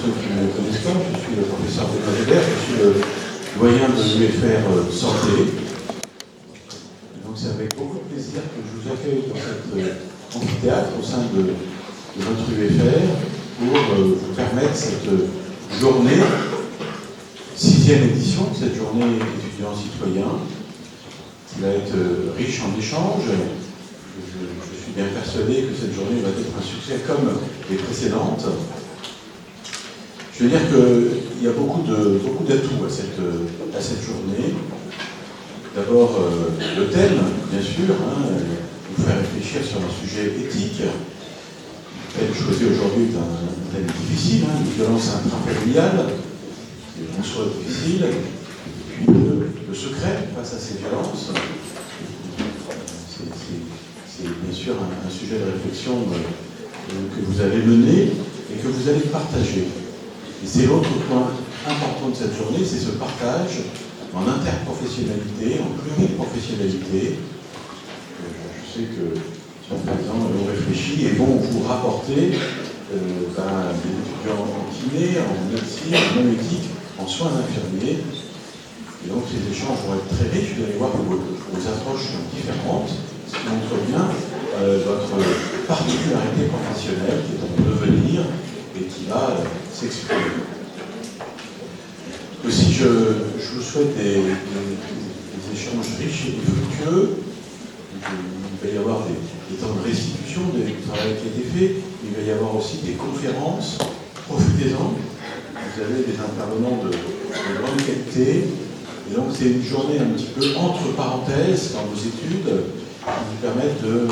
ceux qui me connaissent pas, je suis le professeur Benoît Weber, je suis le doyen de l'UFR Santé. Donc c'est avec beaucoup de plaisir que je vous accueille dans cet amphithéâtre au sein de notre UFR pour vous permettre cette journée, 6e édition, cette journée étudiants citoyens, qui va être riche en échanges. Je suis bien persuadé que cette journée va être un succès comme les précédentes. Je veux dire qu'il y a beaucoup d'atouts à cette journée. D'abord, le thème, bien sûr, vous faire réfléchir sur un sujet éthique. Le thème choisi aujourd'hui est un thème difficile, les violences intrafamiliales, qui est en soi difficile, et puis le secret face à ces violences. C'est bien sûr un sujet de réflexion que vous avez mené et que vous allez partager. Et c'est l'autre point important de cette journée, c'est ce partage en interprofessionnalité, en pluriprofessionnalité. Je sais que certains ont réfléchi et vont vous rapporter des étudiants en kiné, en médecine, en éthique, en soins infirmiers. Et donc ces échanges vont être très riches, vous allez voir que vos approches sont différentes, ce qui montre bien votre particularité professionnelle qui est en devenir et qui va s'exprimer. Aussi, je vous souhaite des échanges riches et fructueux. Il va y avoir des temps de restitution du travail qui a été fait. Il va y avoir aussi des conférences. Profitez-en. Vous avez des intervenants de grande qualité. Et donc, c'est une journée un petit peu entre parenthèses dans vos études qui vous permettent de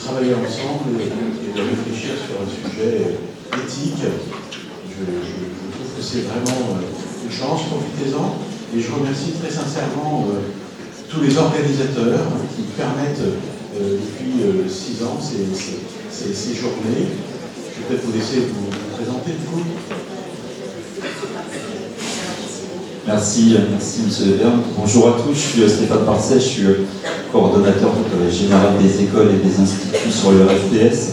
travailler ensemble et de réfléchir sur un sujet éthique. Je trouve que c'est vraiment une chance, profitez-en. Et je remercie très sincèrement tous les organisateurs qui permettent depuis 6 ans ces journées. Je vais peut-être vous laisser vous présenter du coup. Merci M. Weber. Bonjour à tous, je suis Stéphane Parcet, je suis coordonnateur général des écoles et des instituts sur le RFPS.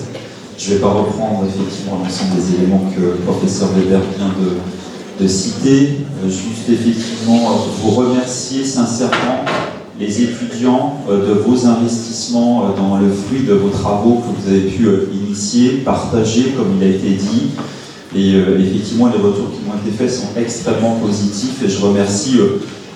Je ne vais pas reprendre effectivement l'ensemble des éléments que le professeur Weber vient de citer. Juste effectivement vous remercier sincèrement les étudiants de vos investissements dans le fruit de vos travaux que vous avez pu initier, partager comme il a été dit. Et effectivement, les retours qui m'ont été faits sont extrêmement positifs et je remercie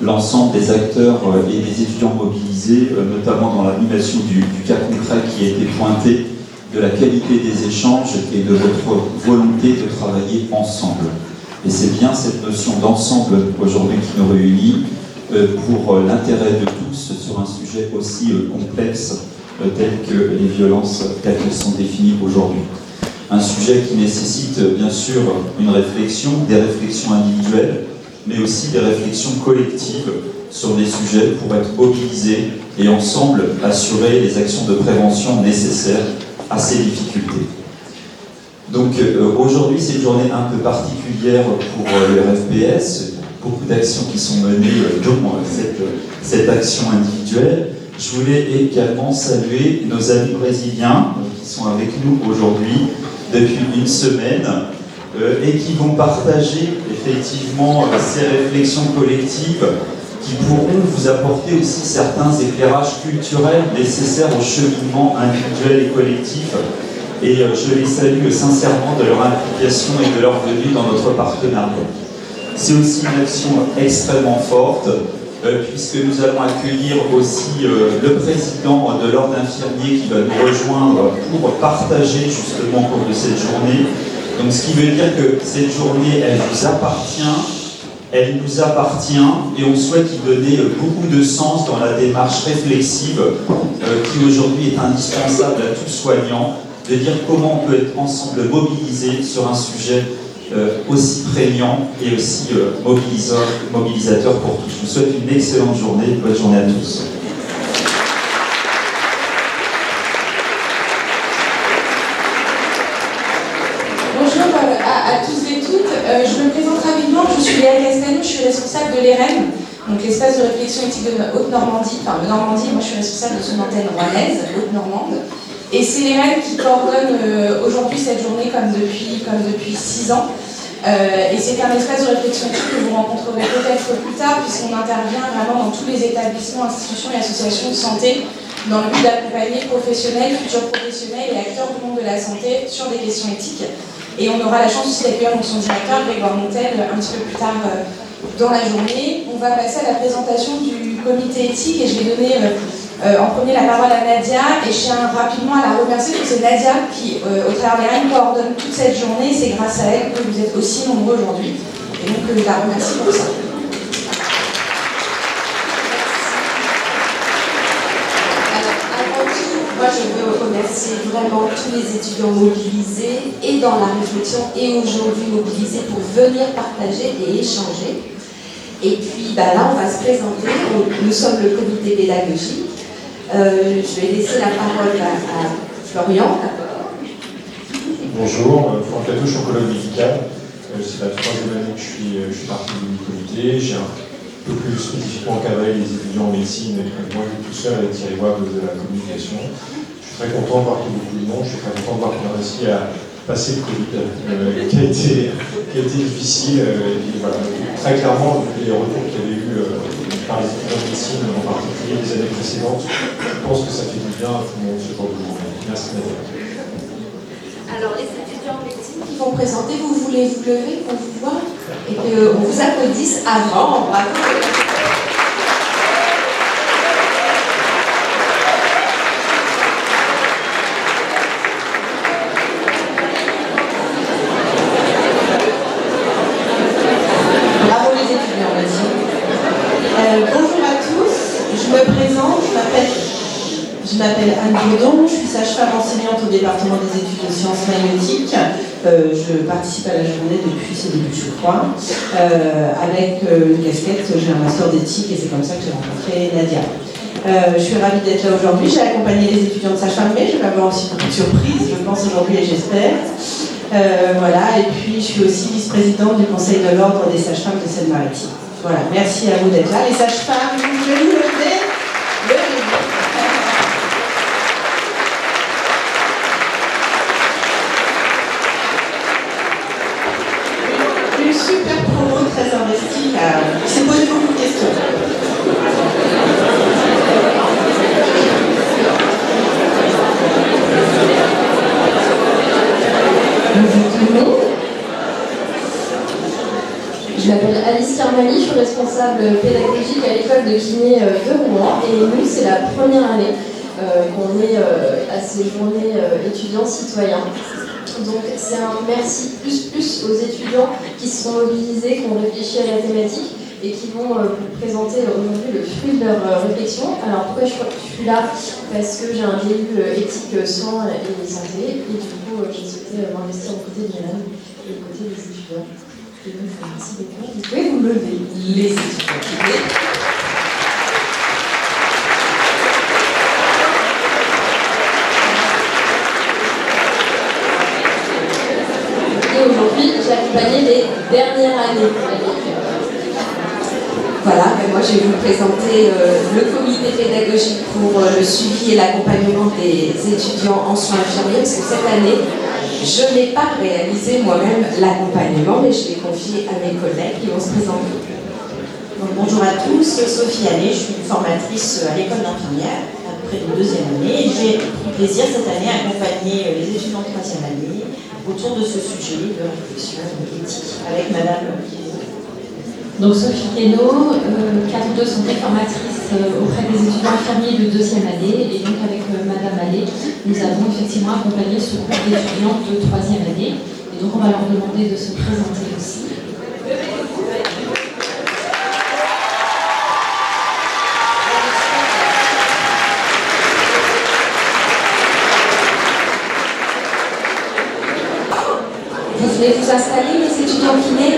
l'ensemble des acteurs et des étudiants mobilisés, notamment dans l'animation du cas concret qui a été pointé, de la qualité des échanges et de votre volonté de travailler ensemble. Et c'est bien cette notion d'ensemble aujourd'hui qui nous réunit pour l'intérêt de tous sur un sujet aussi complexe tel que les violences telles qu'elles sont définies aujourd'hui. Un sujet qui nécessite bien sûr une réflexion, des réflexions individuelles, mais aussi des réflexions collectives sur des sujets pour être mobilisés et ensemble assurer les actions de prévention nécessaires à ces difficultés. Donc aujourd'hui c'est une journée un peu particulière pour le RFPS, beaucoup d'actions qui sont menées dont cette action individuelle. Je voulais également saluer nos amis brésiliens qui sont avec nous aujourd'hui depuis une semaine et qui vont partager effectivement ces réflexions collectives qui pourront vous apporter aussi certains éclairages culturels nécessaires au cheminement individuel et collectif. Et je les salue sincèrement de leur implication et de leur venue dans notre partenariat. C'est aussi une action extrêmement forte, puisque nous allons accueillir aussi le président de l'Ordre infirmier qui va nous rejoindre pour partager justement au cours de cette journée. Donc ce qui veut dire que cette journée, elle nous appartient et on souhaite y donner beaucoup de sens dans la démarche réflexive qui aujourd'hui est indispensable à tout soignant, de dire comment on peut être ensemble mobilisés sur un sujet aussi prégnant et aussi mobilisateur pour tous. Je vous souhaite une excellente journée, bonne journée à tous. Bonjour à tous et toutes. Je me présente rapidement, je suis Léa Castanou, je suis responsable de l'EREM, donc l'espace de réflexion éthique de Haute-Normandie, enfin de Normandie, moi je suis responsable de son antenne rouennaise, Haute-Normande. Et c'est les REN qui coordonnent aujourd'hui cette journée comme depuis 6 ans. Et c'est un espace de réflexion que vous rencontrerez peut-être plus tard, puisqu'on intervient vraiment dans tous les établissements, institutions et associations de santé, dans le but d'accompagner professionnels, futurs professionnels et acteurs du monde de la santé sur des questions éthiques. Et on aura la chance aussi d'accueillir son directeur, Grégoire Montel, un petit peu plus tard dans la journée. On va passer à la présentation du comité éthique et je vais donner en premier la parole à Nadia, et je tiens rapidement à la remercier parce que c'est Nadia qui, au travers des REN, coordonne toute cette journée. C'est grâce à elle que vous êtes aussi nombreux aujourd'hui. Et donc, je la remercie pour ça. Alors, avant tout, moi je veux remercier vraiment tous les étudiants mobilisés et dans la réflexion et aujourd'hui mobilisés pour venir partager et échanger. Et puis là, on va se présenter. Nous sommes le comité pédagogique. Je vais laisser la parole à Florian d'abord. Bonjour, Franck Latouche, oncologue médical. C'est la 3e année que je suis partie du comité. J'ai un peu plus spécifiquement encadré les étudiants en médecine, moi tout seul avec Thierry Wab de la communication. Je suis très content de voir qu'il y a beaucoup de monde. Je suis très content de voir qu'on a réussi à passer le Covid, qui a été difficile. Et puis, voilà, très clairement, les retours qu'il y avait eu par les étudiants de médecine, en particulier les années précédentes, je pense que ça fait du bien à tout le monde ce genre de journée. Merci Nadia. Alors, les étudiants en médecine qui vont présenter, vous voulez vous lever pour vous voir et qu'on vous applaudisse avant. Bravo. Bravo les étudiants, merci. Bonjour à tous, je me présente, je m'appelle Anne Bourdon, je suis sage-femme enseignante au département des études de sciences maïotiques. Je participe à la journée depuis ses débuts, je crois. Avec une casquette, j'ai un master d'éthique et c'est comme ça que j'ai rencontré Nadia. Je suis ravie d'être là aujourd'hui, j'ai accompagné les étudiants de sage-femme, mais je vais avoir aussi beaucoup de surprises, je pense aujourd'hui et j'espère. Voilà, et puis je suis aussi vice-présidente du Conseil de l'Ordre des sages-femmes de Seine-Maritime. Voilà, merci à vous d'être là. Les sages-femmes, je vais vous lever. Une super promo très investie qui s'est posé beaucoup de questions. Je m'appelle Alice Carmali, je suis responsable pédagogique à l'école de kiné de Rouen et nous c'est la première année qu'on est à ces journées étudiants citoyens. Donc c'est un merci plus aux étudiants qui se sont mobilisés, qui ont réfléchi à la thématique et qui vont vous présenter aujourd'hui le fruit de leur réflexion. Alors pourquoi je suis là? Parce que j'ai un DU éthique soins et santé et du coup j'ai souhaité m'investir aux côtés des REN et aux côtés des étudiants. Et donc, merci beaucoup. Vous pouvez vous lever, les étudiants. Et aujourd'hui, j'ai accompagné les dernières années. Voilà, moi je vais vous présenter le comité pédagogique pour le suivi et l'accompagnement des étudiants en soins infirmiers, parce que cette année, je n'ai pas réalisé moi-même l'accompagnement, mais je l'ai confié à mes collègues qui vont se présenter. Donc, bonjour à tous, Sophie Allais, je suis formatrice à l'école d'infirmière, à peu près de 2e année. J'ai pris plaisir cette année à accompagner les étudiants de 3e année autour de ce sujet de réflexion éthique avec Madame Guénaud. Donc Sophie Guénaud, cadre de santé formatrice auprès des étudiants infirmiers de 2e année et donc avec Madame Allais, nous avons effectivement accompagné ce groupe d'étudiants de 3e année et donc on va leur demander de se présenter aussi. Vous venez vous installer, les étudiants kinés?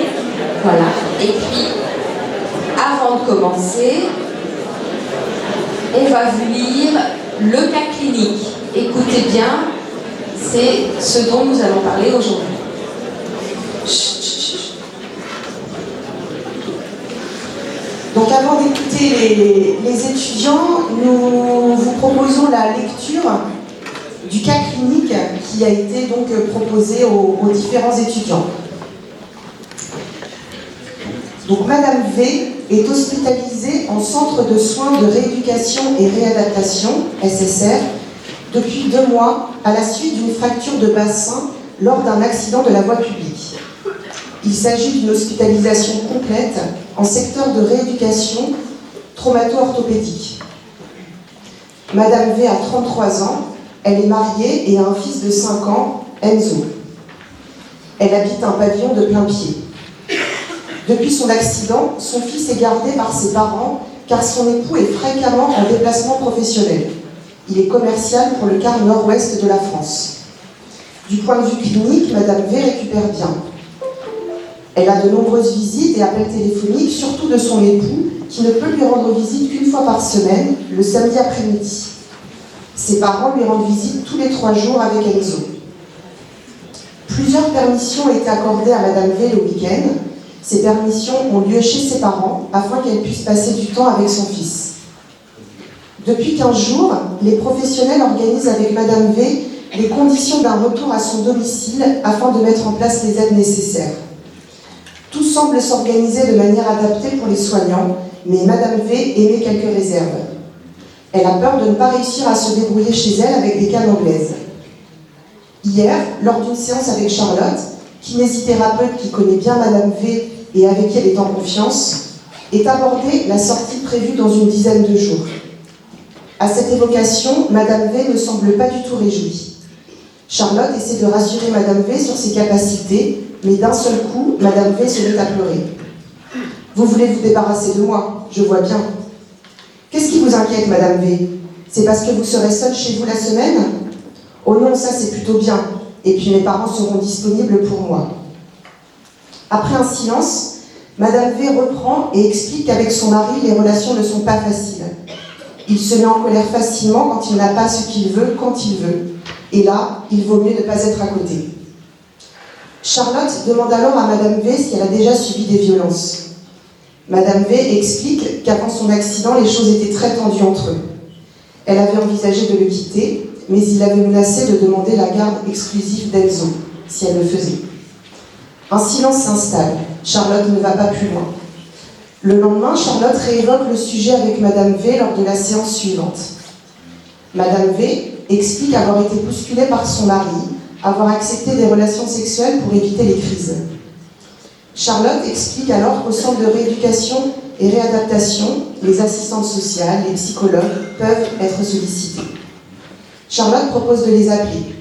Voilà. Et puis, avant de commencer, on va vous lire le cas clinique. Écoutez bien, c'est ce dont nous allons parler aujourd'hui. Chut, chut, chut. Donc avant d'écouter les étudiants, nous vous proposons la lecture du cas clinique qui a été donc proposé aux différents étudiants. Donc Madame V est hospitalisée en centre de soins de rééducation et réadaptation, SSR, depuis 2 mois à la suite d'une fracture de bassin lors d'un accident de la voie publique. Il s'agit d'une hospitalisation complète en secteur de rééducation traumato-orthopédique. Madame V a 33 ans, elle est mariée et a un fils de 5 ans, Enzo. Elle habite un pavillon de plein pied. Depuis son accident, son fils est gardé par ses parents car son époux est fréquemment en déplacement professionnel. Il est commercial pour le quart nord-ouest de la France. Du point de vue clinique, Madame V récupère bien. Elle a de nombreuses visites et appels téléphoniques, surtout de son époux, qui ne peut lui rendre visite qu'une fois par semaine, le samedi après-midi. Ses parents lui rendent visite tous les 3 jours avec Enzo. Plusieurs permissions ont été accordées à Madame V le week-end. Ces permissions ont lieu chez ses parents afin qu'elle puisse passer du temps avec son fils. Depuis 15 jours, les professionnels organisent avec Madame V les conditions d'un retour à son domicile afin de mettre en place les aides nécessaires. Tout semble s'organiser de manière adaptée pour les soignants, mais Madame V émet quelques réserves. Elle a peur de ne pas réussir à se débrouiller chez elle avec des cannes anglaises. Hier, lors d'une séance avec Charlotte, kinésithérapeute qui connaît bien Madame V et avec qui elle est en confiance, est abordée la sortie prévue dans une dizaine de jours. À cette évocation, Madame V ne semble pas du tout réjouie. Charlotte essaie de rassurer Madame V sur ses capacités, mais d'un seul coup, Madame V se met à pleurer. « Vous voulez vous débarrasser de moi, je vois bien. » « Qu'est-ce qui vous inquiète, Madame V? C'est parce que vous serez seule chez vous la semaine? » ?»« Oh non, ça c'est plutôt bien. Et puis mes parents seront disponibles pour moi. » Après un silence, Madame V reprend et explique qu'avec son mari, les relations ne sont pas faciles. Il se met en colère facilement quand il n'a pas ce qu'il veut, quand il veut. Et là, il vaut mieux ne pas être à côté. Charlotte demande alors à Madame V si elle a déjà subi des violences. Madame V explique qu'avant son accident, les choses étaient très tendues entre eux. Elle avait envisagé de le quitter, mais il avait menacé de demander la garde exclusive d'Enzo, si elle le faisait. Un silence s'installe. Charlotte ne va pas plus loin. Le lendemain, Charlotte réévoque le sujet avec Madame V lors de la séance suivante. Madame V explique avoir été bousculée par son mari, avoir accepté des relations sexuelles pour éviter les crises. Charlotte explique alors qu'au centre de rééducation et réadaptation, les assistantes sociales, les psychologues peuvent être sollicités. Charlotte propose de les appeler.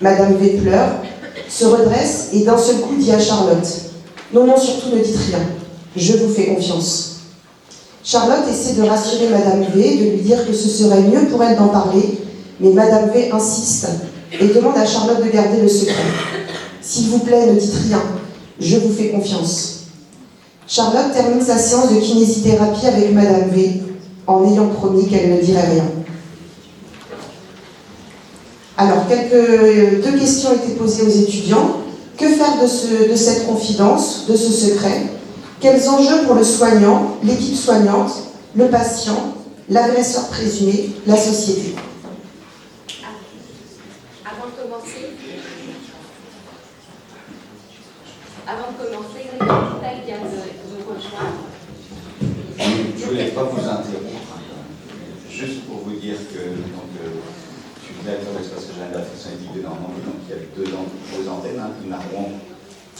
Madame V pleure, se redresse et d'un seul coup dit à Charlotte « Non, non, surtout ne dites rien, je vous fais confiance. » Charlotte essaie de rassurer Madame V, de lui dire que ce serait mieux pour elle d'en parler, mais Madame V insiste et demande à Charlotte de garder le secret. « S'il vous plaît, ne dites rien, je vous fais confiance. » Charlotte termine sa séance de kinésithérapie avec Madame V en ayant promis qu'elle ne dirait rien. Alors, deux questions étaient posées aux étudiants. Que faire de cette confidence, de ce secret? Quels enjeux pour le soignant, l'équipe soignante, le patient, l'agresseur présumé, la société? Avant de commencer, Grégory Coutel vient de nous rejoindre. Je ne voulais pas vous interrompre, juste pour vous dire que je suis directeur d'espace régional d'affection éthique de Normandie, donc il y a deux antennes, une à Rouen,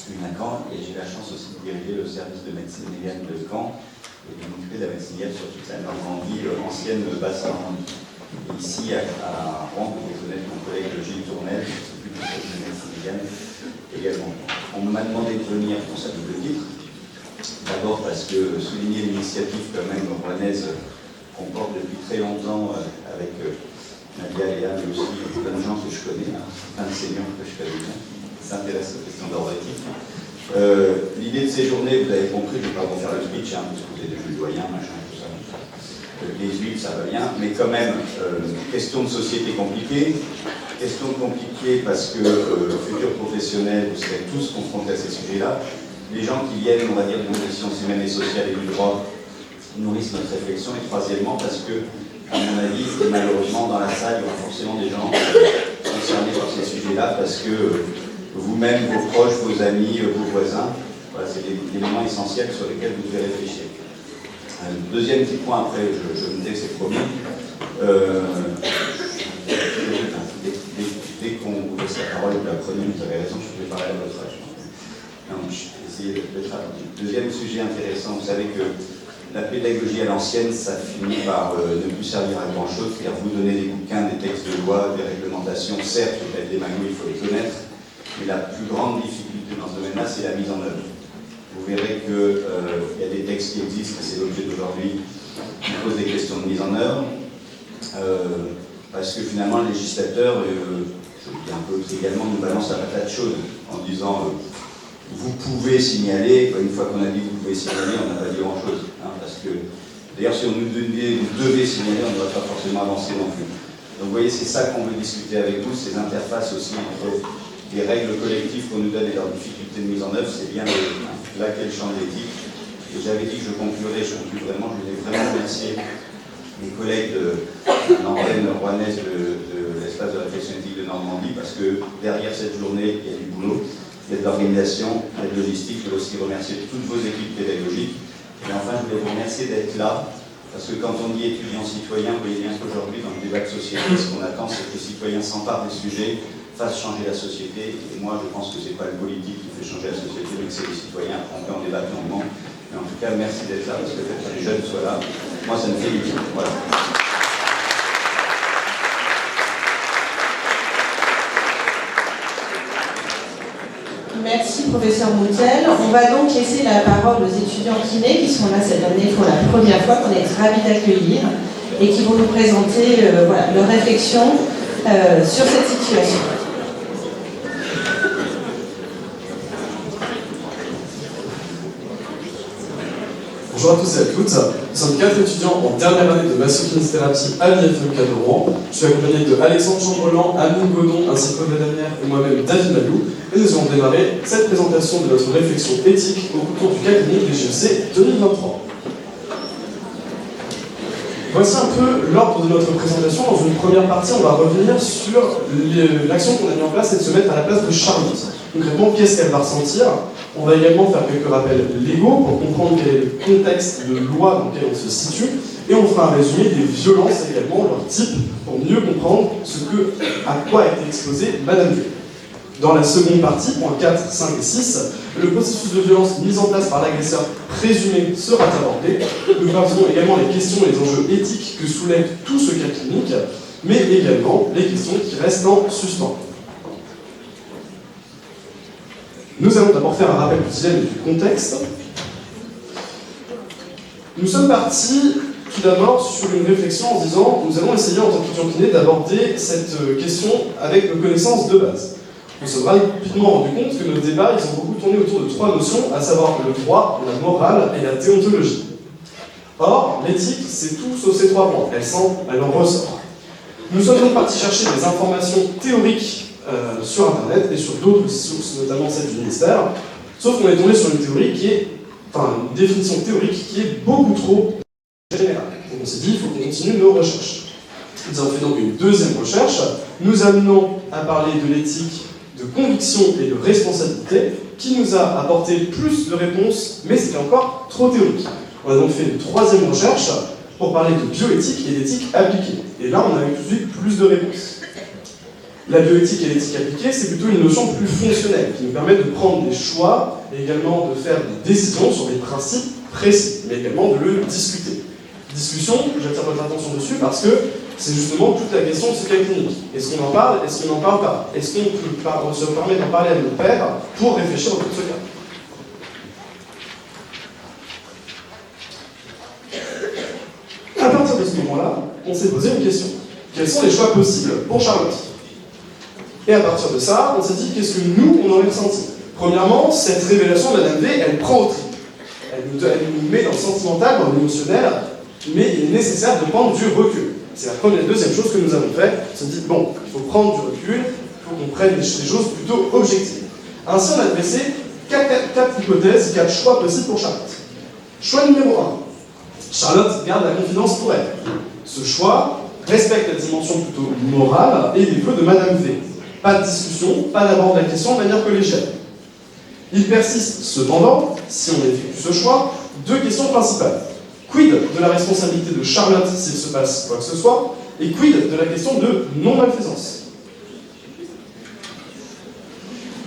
une à Caen, et j'ai la chance aussi de diriger le service de médecine légale de Caen et de m'occuper de la médecine légale sur toute la Normandie, ancienne Basse-Normandie. Et ici à Rouen, vous pouvez connaître mon collègue Gilles Tournel, qui s'occupe du service de médecine légale également. On m'a demandé de venir pour ça double titre. D'abord parce que souligner l'initiative quand même rouennaise qu'on porte depuis très longtemps avec Nadia et Léa, mais aussi plein de gens que je connais, plein de seniors que je connais bien, qui s'intéressent aux questions d'ordre éthique. L'idée de ces journées, vous avez compris, je ne vais pas vous faire le speech, parce que vous êtes de Jules Doyen, machin, tout ça. Les huiles, ça va bien, mais quand même, question de société compliquée. Question compliquée parce que futurs professionnels, vous serez tous confrontés à ces sujets-là. Les gens qui viennent, on va dire, du monde des sciences humaines et sociales et du droit nourrissent notre réflexion. Et troisièmement, parce que, à mon avis, malheureusement, dans la salle, il y aura forcément des gens sur ces sujets-là parce que vous-même, vos proches, vos amis, vos voisins, voilà, c'est des éléments essentiels sur lesquels vous devez réfléchir. Deuxième petit point, après, je me disais que c'est promis. Dès qu'on vous laisse la parole, vous la prenez, vous avez raison, je vais parler à votre âge. Donc, je vais essayer d'être rapide. Deuxième sujet intéressant, vous savez que la pédagogie à l'ancienne, ça finit par ne plus servir à grand-chose, c'est-à-dire vous donner des bouquins, des textes de loi, des réglementations, certes, peut-être des manuels, il faut les connaître, mais la plus grande difficulté dans ce domaine-là, c'est la mise en œuvre. Vous verrez qu'il y a des textes qui existent, et c'est l'objet d'aujourd'hui, qui posent des questions de mise en œuvre, parce que finalement, le législateur, je le dis un peu également, nous balance la patate chaude en disant vous pouvez signaler. Une fois qu'on a dit vous pouvez signaler, on n'a pas dit grand-chose. Hein, parce que, d'ailleurs, si on nous devait signaler, on ne va pas forcément avancer non plus. Donc, vous voyez, c'est ça qu'on veut discuter avec vous, ces interfaces aussi entre les règles collectives qu'on nous donne et leurs difficultés de mise en œuvre. C'est bien là qu'est le champ de l'éthique. Et j'avais dit que je conclurai, je conclue vraiment, je voulais vraiment remercier mes collègues de l'antenne rouennaise de l'espace de réflexion éthique de Normandie, parce que derrière cette journée, il y a du boulot. Il y a de l'organisation, il y a de logistique. Je veux aussi remercier toutes vos équipes pédagogiques. Et enfin, je voulais vous remercier d'être là, parce que quand on dit étudiants citoyens, vous voyez bien qu'aujourd'hui, dans le débat de société, ce qu'on attend, c'est que les citoyens s'emparent des sujets, fassent changer la société. Et moi, je pense que ce n'est pas le politique qui fait changer la société, mais que c'est les citoyens. On peut en débattre longuement. Mais en tout cas, merci d'être là, parce que le fait que les jeunes soient là, moi, ça me fait du bien. Voilà. Merci, professeur Moutel. On va donc laisser la parole aux étudiants kinés qui sont là cette année pour la première fois, qu'on est ravis d'accueillir, et qui vont nous présenter voilà, leur réflexion sur cette situation. Bonjour à tous et à toutes. Nous sommes 4 étudiants en dernière année de massokinésithérapie à l'IFMK de Rouen. Je suis accompagné de Alexandre Chambrelan, Amine Godon, ainsi que Paul Ladanière et moi-même David Malou. Et nous allons démarrer cette présentation de notre réflexion éthique au concours du cas clinique des GEC 2023. Voici un peu l'ordre de notre présentation. Dans une première partie, on va revenir sur l'action qu'on a mis en place, c'est de se mettre à la place de Charlotte. Concrètement, qu'est-ce qu'elle va ressentir? On va également faire quelques rappels légaux pour comprendre quel est le contexte de loi dans lequel on se situe. Et on fera un résumé des violences également, leur type, pour mieux comprendre à quoi a été exposée Madame V. Dans la seconde partie, points 4, 5 et 6, le processus de violence mis en place par l'agresseur présumé sera abordé. Nous verrons également les questions et les enjeux éthiques que soulève tout ce cas clinique, mais également les questions qui restent en suspens. Nous allons d'abord faire un rappel du dilemme et du contexte. Nous sommes partis tout d'abord sur une réflexion en disant nous allons essayer en tant qu'étudiants kinés d'aborder cette question avec nos connaissances de base. On s'est rapidement rendu compte que nos débats ils ont beaucoup tourné autour de 3 notions, à savoir le droit, la morale et la déontologie. Or, l'éthique, c'est tout sauf ces 3 points. Elle en ressort. Nous sommes donc partis chercher des informations théoriques sur Internet et sur d'autres sources, notamment celle du ministère, sauf qu'on est tombé sur une théorie une définition théorique qui est beaucoup trop générale. Donc on s'est dit, il faut qu'on continue nos recherches. Nous avons fait donc une deuxième recherche, nous amenons à parler de l'éthique, de conviction et de responsabilité, qui nous a apporté plus de réponses, mais c'était encore trop théorique. On a donc fait une troisième recherche pour parler de bioéthique et d'éthique appliquée. Et là, on a eu tout de suite plus de réponses. La bioéthique et l'éthique appliquée, c'est plutôt une notion plus fonctionnelle, qui nous permet de prendre des choix et également de faire des décisions sur des principes précis, mais également de le discuter. Discussion, j'attire votre attention dessus parce que c'est justement toute la question de ce cas clinique. Est-ce qu'on en parle? Est-ce qu'on n'en parle pas? Est-ce qu'on se permet d'en parler à nos pairs pour réfléchir autour de ce cas? À partir de ce moment-là, on s'est posé une question. Quels sont les choix possibles pour Charlotte? Et à partir de ça, on s'est dit qu'est-ce que nous, on aurait ressenti. Premièrement, cette révélation de Madame V, elle prend au trip. Elle nous met dans le sentimental, dans l'émotionnel, mais il est nécessaire de prendre du recul. C'est la deuxième chose que nous avons fait. On s'est dit, bon, il faut prendre du recul, il faut qu'on prenne des choses plutôt objectives. Ainsi, on a dressé 4 hypothèses, 4 choix possibles pour Charlotte. Choix numéro 1. Charlotte garde la confidence pour elle. Ce choix respecte la dimension plutôt morale et les vœux de Madame V. Pas de discussion, pas d'abord de la question de manière collégiale. Il persiste cependant, si on effectue ce choix, deux questions principales. Quid de la responsabilité de Charlotte s'il se passe quoi que ce soit, et quid de la question de non-malfaisance.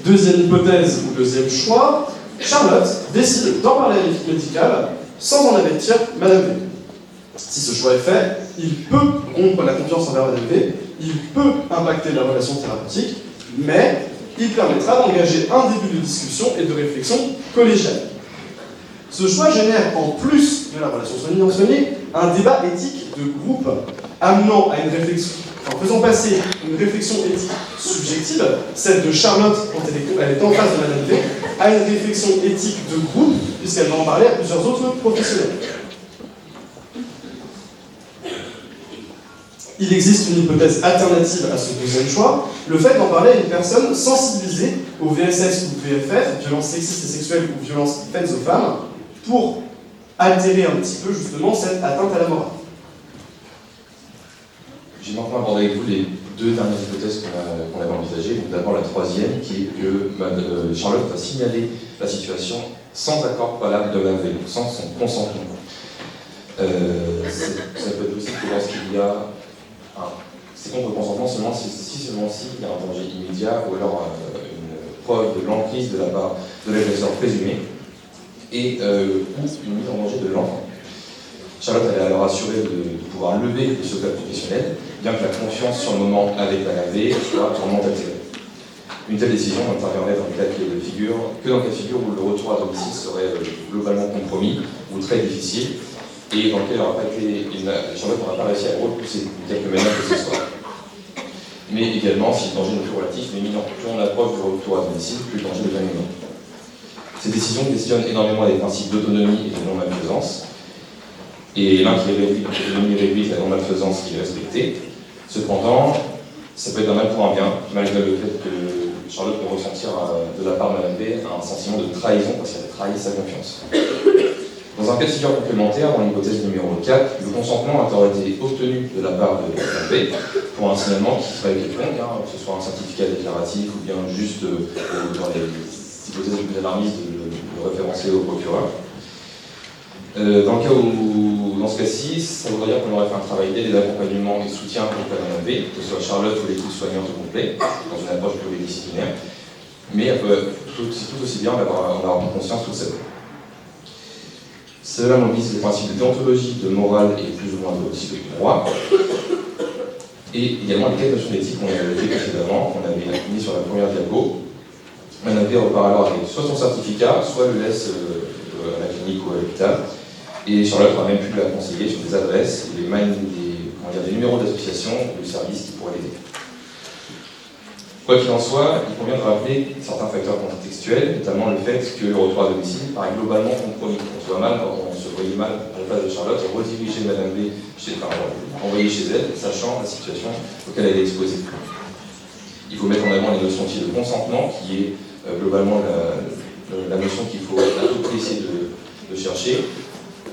Deuxième hypothèse ou deuxième choix, Charlotte décide d'en parler à l'équipe médicale sans en avertir Madame V. Si ce choix est fait, il peut rompre la confiance envers Madame V, il peut impacter la relation thérapeutique, mais il permettra d'engager un début de discussion et de réflexion collégiale. Ce choix génère, en plus de la relation soignant-soigné, un débat éthique de groupe, amenant à une réflexion, en faisant passer une réflexion éthique subjective, celle de Charlotte quand elle est en face de Madame V, à une réflexion éthique de groupe, puisqu'elle va en parler à plusieurs autres professionnels. Il existe une hypothèse alternative à ce deuxième choix, le fait d'en parler à une personne sensibilisée au VSS ou VFF, violences sexistes et sexuelles ou violences faites aux femmes, pour altérer un petit peu justement cette atteinte à la morale. J'ai maintenant abordé avec vous les deux dernières hypothèses qu'on avait envisagées. Donc d'abord la troisième, qui est que Charlotte va signaler la situation sans accord préalable de la V, sans son consentement. Ça peut être aussi que lorsqu'il y a c'est contre le consentement seulement si il y a un danger immédiat ou alors une preuve de l'emprise de la part de l'agresseur présumé et ou une mise en danger de l'enfant. Charlotte elle est alors assurée de pouvoir lever le secret professionnel, bien que la confiance sur le moment avec la V soit tourmente altérée. Une telle décision n'interviendrait dans le cas de figure que dans le cas de figure où le retour à domicile serait globalement compromis ou très difficile, et dans lequel Charlotte n'aura pas réussi à le repousser de quelque manière que ce soit. Mais également, si le danger n'est plus relatif, mais imminent. Plus on approche du retour à domicile, plus le danger devient imminent. Ces décisions questionnent énormément les principes d'autonomie et de non-malfaisance. Et l'un qui est réduit, l'autonomie réduite, la non-malfaisance qui est respectée. Cependant, ça peut être un mal pour un bien, malgré le fait que Charlotte peut ressentir de la part de Madame B un sentiment de trahison parce qu'elle a trahi sa confiance. Dans un cas de figure complémentaire, dans l'hypothèse numéro 4, le consentement aurait été obtenu de la part de Madame B pour un signalement qui serait quelconque, que ce soit un certificat déclaratif ou bien juste dans les hypothèses les plus alarmistes de référencer au procureur. Dans le cas où, dans ce cas-ci, ça voudrait dire qu'on aurait fait un travail d'aide et d'accompagnement et de soutien pour Madame B, que ce soit Charlotte ou l'équipe soignante au complet, dans une approche pluridisciplinaire. Mais c'est tout aussi bien d'en avoir conscience toute seule. Cela mobilise les principes de déontologie, de morale et plus ou moins aussi de droit. Et également les quatre notions d'éthique qu'on avait évoquées précédemment, qu'on avait mis sur la première diapo. Madame B repart alors avec soit son certificat, soit le laisse à la clinique ou à l'hôpital. Et Charlotte aura même pu la conseiller sur des adresses et des numéros d'associations ou de services qui pourraient l'aider. Quoi qu'il en soit, il convient de rappeler certains facteurs contextuels, notamment le fait que le retour à domicile paraît globalement compromis. On se voit mal, on se voyait mal à la place de Charlotte, et rediriger Madame B, envoyer chez elle, sachant la situation auquel elle est exposée. Il faut mettre en avant les notions de consentement, qui est globalement la notion qu'il faut à tout prix essayer de chercher,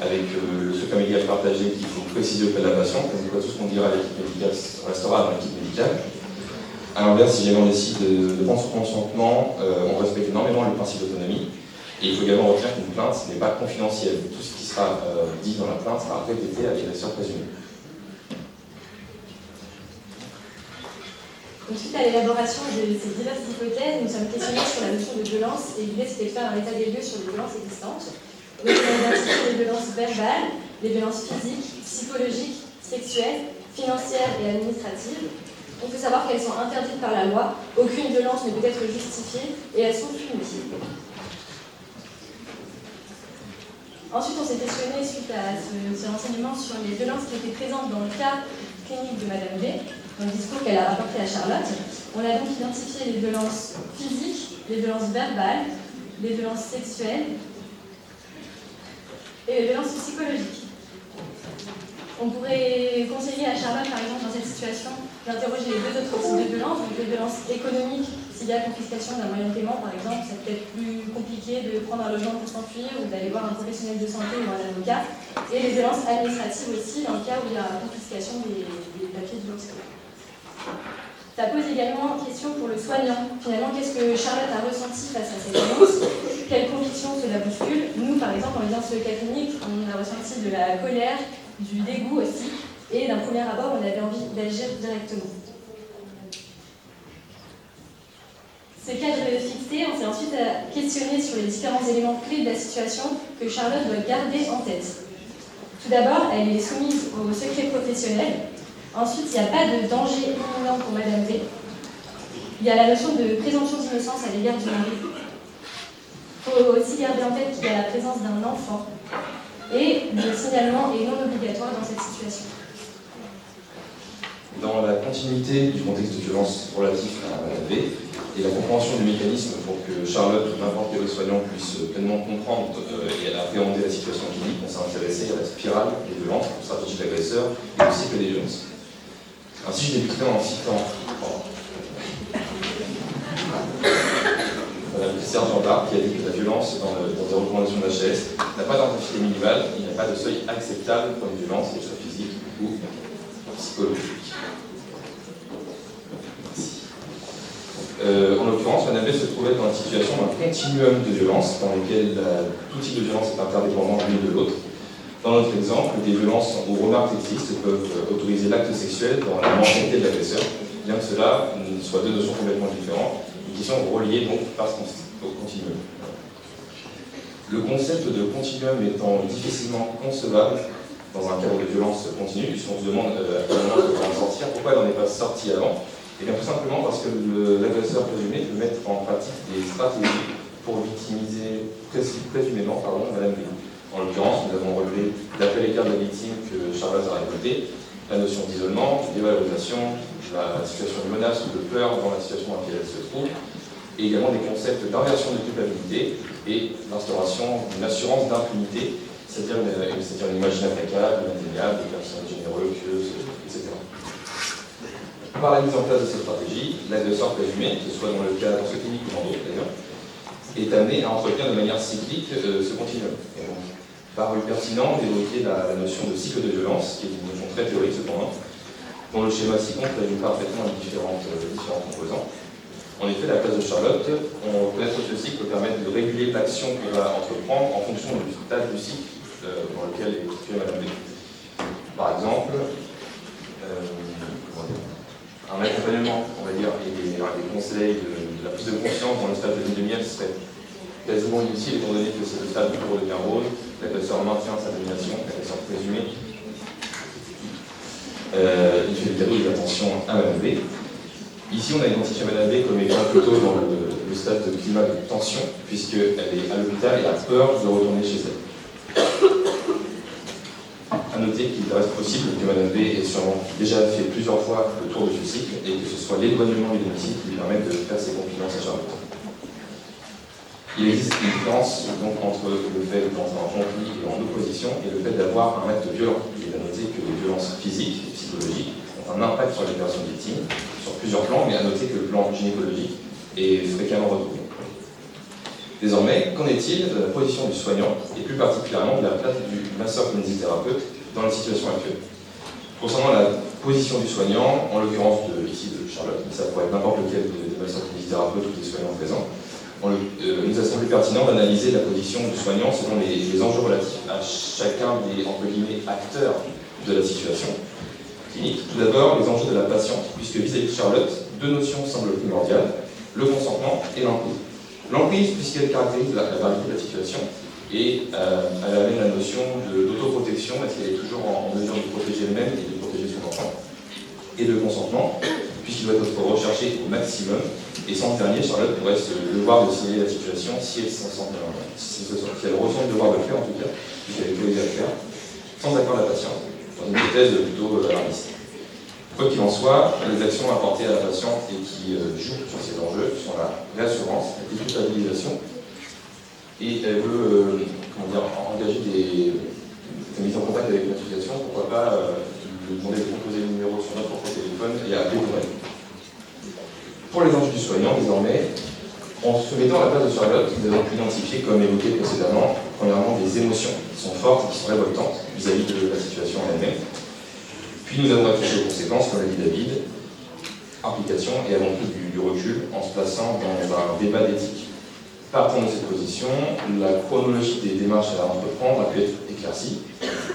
avec le secret médical partagé qu'il faut préciser auprès de la patiente, parce que tout ce qu'on dira à l'équipe médicale restera dans l'équipe médicale. A l'inverse, si jamais on décide de prendre ce consentement, on respecte énormément le principe d'autonomie. Et il faut également retenir qu'une plainte n'est pas confidentielle. Tout ce qui sera dit dans la plainte sera répété à l'agresseur présumé. Suite à l'élaboration de ces diverses hypothèses, nous sommes questionnés sur la notion de violence et l'idée c'était de faire un état des lieux sur les violences existantes. Donc on a identifié les violences verbales, les violences physiques, psychologiques, sexuelles, financières et administratives. On peut savoir qu'elles sont interdites par la loi, aucune violence ne peut être justifiée et elles sont punies. Ensuite, on s'est questionné suite à ce renseignement sur les violences qui étaient présentes dans le cas clinique de Madame B, dans le discours qu'elle a rapporté à Charlotte. On a donc identifié les violences physiques, les violences verbales, les violences sexuelles et les violences psychologiques. On pourrait conseiller à Charlotte, par exemple, dans cette situation, d'interroger les deux autres types de violences, donc les violences économiques, s'il y a confiscation d'un moyen de paiement, par exemple, c'est peut-être plus compliqué de prendre un logement pour s'enfuir ou d'aller voir un professionnel de santé ou un avocat, et les violences administratives aussi, dans le cas où il y a confiscation des papiers du dossier. Ça pose également question pour le soignant. Finalement, qu'est-ce que Charlotte a ressenti face à cette annonce? Quelles convictions cela bouscule? Nous, par exemple, en lien sur le cas clinique, on a ressenti de la colère, du dégoût aussi, et d'un premier abord, on avait envie d'agir directement. Ces cadres fixés, on s'est ensuite questionné sur les différents éléments clés de la situation que Charlotte doit garder en tête. Tout d'abord, elle est soumise au secret professionnel. Ensuite, il n'y a pas de danger imminent pour Madame V. Il y a la notion de présomption d'innocence à l'égard du mari. Il faut aussi garder en tête qu'il y a la présence d'un enfant. Et le signalement est non obligatoire dans cette situation. Dans la continuité du contexte de violence relatif à Madame V et la compréhension du mécanisme pour que Charlotte ou n'importe quel soignant puisse pleinement comprendre et appréhender la situation clinique, on s'est intéressé à la spirale des violences, aux stratégies de l'agresseur et au cycle des violences. Ainsi, je débuterai en citant Madame Sergent Bart qui a dit que la violence dans les recommandations de l'HAS n'a pas d'intensité minimale, il n'y a pas de seuil acceptable pour une violence, qu'elle soit physique ou psychologique. En l'occurrence, Madame V se trouvait dans la situation d'un continuum de violence dans lequel tout type de violence est interdépendant l'une de l'autre. Dans notre exemple, des violences aux remarques sexistes peuvent autoriser l'acte sexuel dans la mentalité de l'agresseur, bien que cela soit deux notions complètement différentes, et qui sont reliées donc par ce continuum. Le concept de continuum étant difficilement concevable dans un cadre de violence continue, puisqu'on se demande actuellement comment en sortir, pourquoi elle n'en est pas sortie avant? Et bien tout simplement parce que l'agresseur présumé peut mettre en pratique des stratégies pour victimiser présumément Madame V. En l'occurrence, nous avons relevé l'appel-écart de la victime que Charlotte a répété, la notion d'isolement, de dévalorisation, la situation de menace ou de peur dans la situation dans laquelle elle se trouve, et également des concepts d'inversion de culpabilité et l'instauration d'une assurance d'impunité, c'est-à-dire une image inattaquable, inatteignable, de personnes généreuses, etc. Par la mise en place de cette stratégie, l'agresseur présumé, que ce soit dans ce clinique ou dans d'autres d'ailleurs, est amené à entretenir de manière cyclique ce continuum. Et donc, paru pertinent d'évoquer la notion de cycle de violence, qui est une notion très théorique cependant, dont le schéma ci-contre résume parfaitement les différents composants. En effet, la place de Charlotte, connaître ce cycle peut permettre de réguler l'action qu'elle va entreprendre en fonction du stade du cycle dans lequel est située Madame V. Par exemple, un accompagnement, on va dire, et des conseils de la prise de conscience dans le stade de lune de miel serait quasiment inutile, étant donné que c'est le stade pour devenir rose, l'agresseur maintient sa domination, l'agresseur présumé. Il fait le cadeau de l'attention à Madame V. Ici, on a identifié Madame V comme étant plutôt dans le stade de climat de tension, puisqu'elle est à l'hôpital et a peur de retourner chez elle. A noter qu'il reste possible que Madame V ait sûrement déjà fait plusieurs fois le tour de ce cycle et que ce soit l'éloignement du domicile qui lui permette de faire ses confidences à Charlotte. Il existe une différence donc entre le fait d'entrer en conflit et en opposition et le fait d'avoir un acte violent. Il est à noter que les violences physiques et psychologiques ont un impact sur les personnes victimes, sur plusieurs plans, mais à noter que le plan gynécologique est fréquemment retrouvé. Désormais, qu'en est-il de la position du soignant et plus particulièrement de la place du masseur-kinésithérapeute dans la situation actuelle? Concernant la position du soignant, en l'occurrence ici de Charlotte, mais ça pourrait être n'importe lequel des masseurs-kinésithérapeutes ou des soignants présents, il nous a semblé pertinent d'analyser la position du soignant selon les enjeux relatifs à chacun des entre guillemets, acteurs de la situation clinique. Tout d'abord, les enjeux de la patiente, puisque vis-à-vis de Charlotte, deux notions semblent primordiales, le consentement et l'emprise. L'emprise, puisqu'elle caractérise la gravité de la situation, et elle amène la notion d'autoprotection, est-ce qu'elle est toujours en mesure de protéger elle-même et de protéger son enfant, et le consentement, puisqu'il doit être recherché au maximum, et sans ce dernier, Charlotte pourrait se devoir de signaler la situation si elle ressent le devoir de le faire en tout cas, puisqu'elle est autorisée à le faire, sans accord de la patiente, dans une hypothèse plutôt alarmiste. Quoi qu'il en soit, les actions apportées à la patiente et qui jouent sur ces enjeux sont la réassurance, la déculpabilisation, et elle veut engager des mises en contact avec l'association, pourquoi pas lui demander de composer le numéro sur notre propre téléphone et appeler pour elle. Pour les enjeux du soignant, désormais, en se mettant à la place de Charlotte, nous avons pu identifier, comme évoqué précédemment, premièrement des émotions qui sont fortes et qui sont révoltantes vis-à-vis de la situation en elle-même. Puis nous avons réfléchi aux conséquences, comme l'a dit David, implication et avant tout du recul en se plaçant dans un débat d'éthique. Partant de cette position, la chronologie des démarches à entreprendre a pu être éclaircie.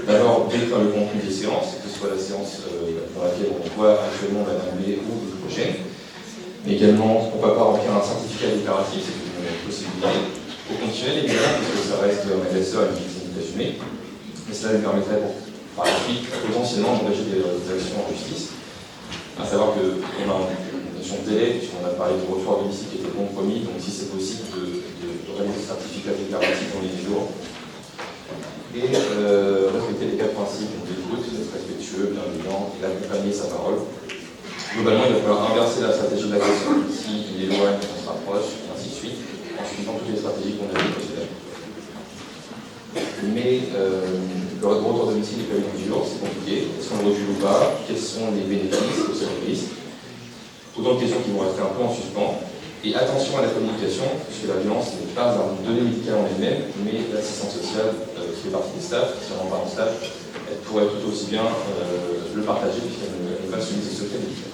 D'abord, décrire le contenu des séances, que ce soit la séance dans laquelle on voit actuellement Madame B ou la prochaine, mais également, pourquoi pas remplir un certificat déclaratif, c'est une possibilité. Au continuel, évidemment, puisque ça reste un agresseur et une victime présumée, mais cela lui permettrait par la suite potentiellement d'engager des actions en justice. À savoir qu'on a une notion de délai, puisqu'on a parlé du retour à domicile qui était compromis, donc si c'est possible de réaliser ce certificat déclaratif dans les 10 jours. Et respecter les 4 principes d'écoute, être respectueux, bienveillant, et accompagner sa parole. Globalement, il va falloir inverser la stratégie de l'agresseur. Si il est loin, on se rapproche, et ainsi de suite, en suivant toutes les stratégies qu'on a vues précédemment. Mais le retour à domicile est quand même dur, c'est compliqué. Est-ce qu'on le recule ou pas? Quels sont les bénéfices, quels sont les risques? Autant de questions qui vont rester un peu en suspens. Et attention à la communication, puisque la violence n'est pas un donné médical en elle-même, mais l'assistance sociale qui fait partie des staffs, qui ne rend pas en staff, elle pourrait tout aussi bien le partager, puisqu'elle n'est pas soumise au secret médical.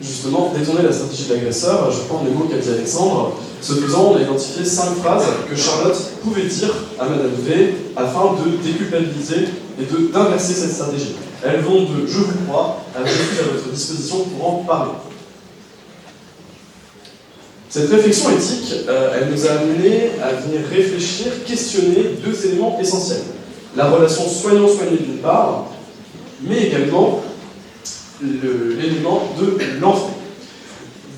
Justement, détourner la stratégie de l'agresseur, je prends les mots qu'a dit Alexandre. Ce faisant, on a identifié 5 phrases que Charlotte pouvait dire à Madame V afin de déculpabiliser et d'inverser cette stratégie. Elles vont de « je vous crois » à « je suis à votre disposition pour en parler ». Cette réflexion éthique, elle nous a amené à venir réfléchir, questionner 2 éléments essentiels. La relation soignant-soigné d'une part, mais également l'élément de l'enfant.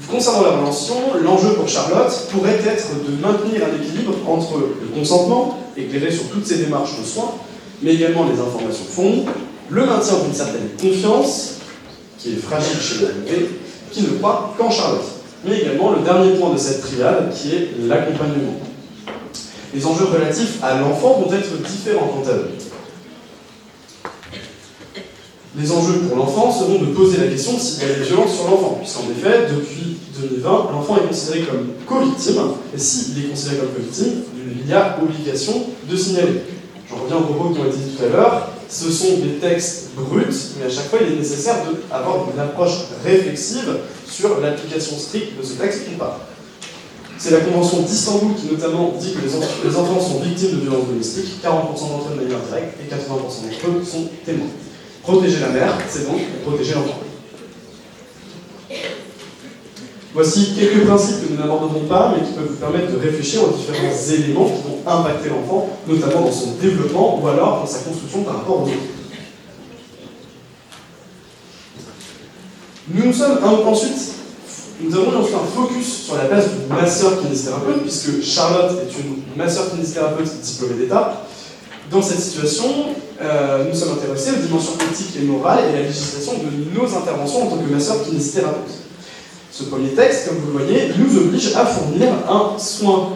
Concernant la relation, l'enjeu pour Charlotte pourrait être de maintenir un équilibre entre le consentement, éclairé sur toutes ces démarches de soins, mais également les informations fournies, le maintien d'une certaine confiance, qui est fragile chez l'AMP, qui ne croit qu'en Charlotte, mais également le dernier point de cette triade, qui est l'accompagnement. Les enjeux relatifs à l'enfant vont être différents quant à eux. Les enjeux pour l'enfant seront de poser la question s'il y a des violences sur l'enfant, puisqu'en effet, depuis 2020, l'enfant est considéré comme co-victime, et s'il est considéré comme co-victime, il y a obligation de signaler. J'en reviens aux propos qui ont été dit tout à l'heure, ce sont des textes bruts, mais à chaque fois il est nécessaire d'avoir une approche réflexive sur l'application stricte de ce texte ou pas. C'est la Convention d'Istanbul qui notamment dit que les enfants sont victimes de violences domestiques, 40% d'entre eux de manière directe, et 80% d'entre eux sont témoins. Protéger la mère, c'est donc protéger l'enfant. Voici quelques principes que nous n'aborderons pas, mais qui peuvent vous permettre de réfléchir aux différents éléments qui vont impacter l'enfant, notamment dans son développement ou alors dans sa construction par rapport aux autres. Nous avons ensuite un focus sur la place du masseur-kinésithérapeute, puisque Charlotte est une masseur-kinésithérapeute diplômée d'État. Dans cette situation, nous sommes intéressés aux dimensions éthiques et morales et à la législation de nos interventions en tant que masseur-kinésithérapeute. Ce premier texte, comme vous le voyez, nous oblige à fournir un soin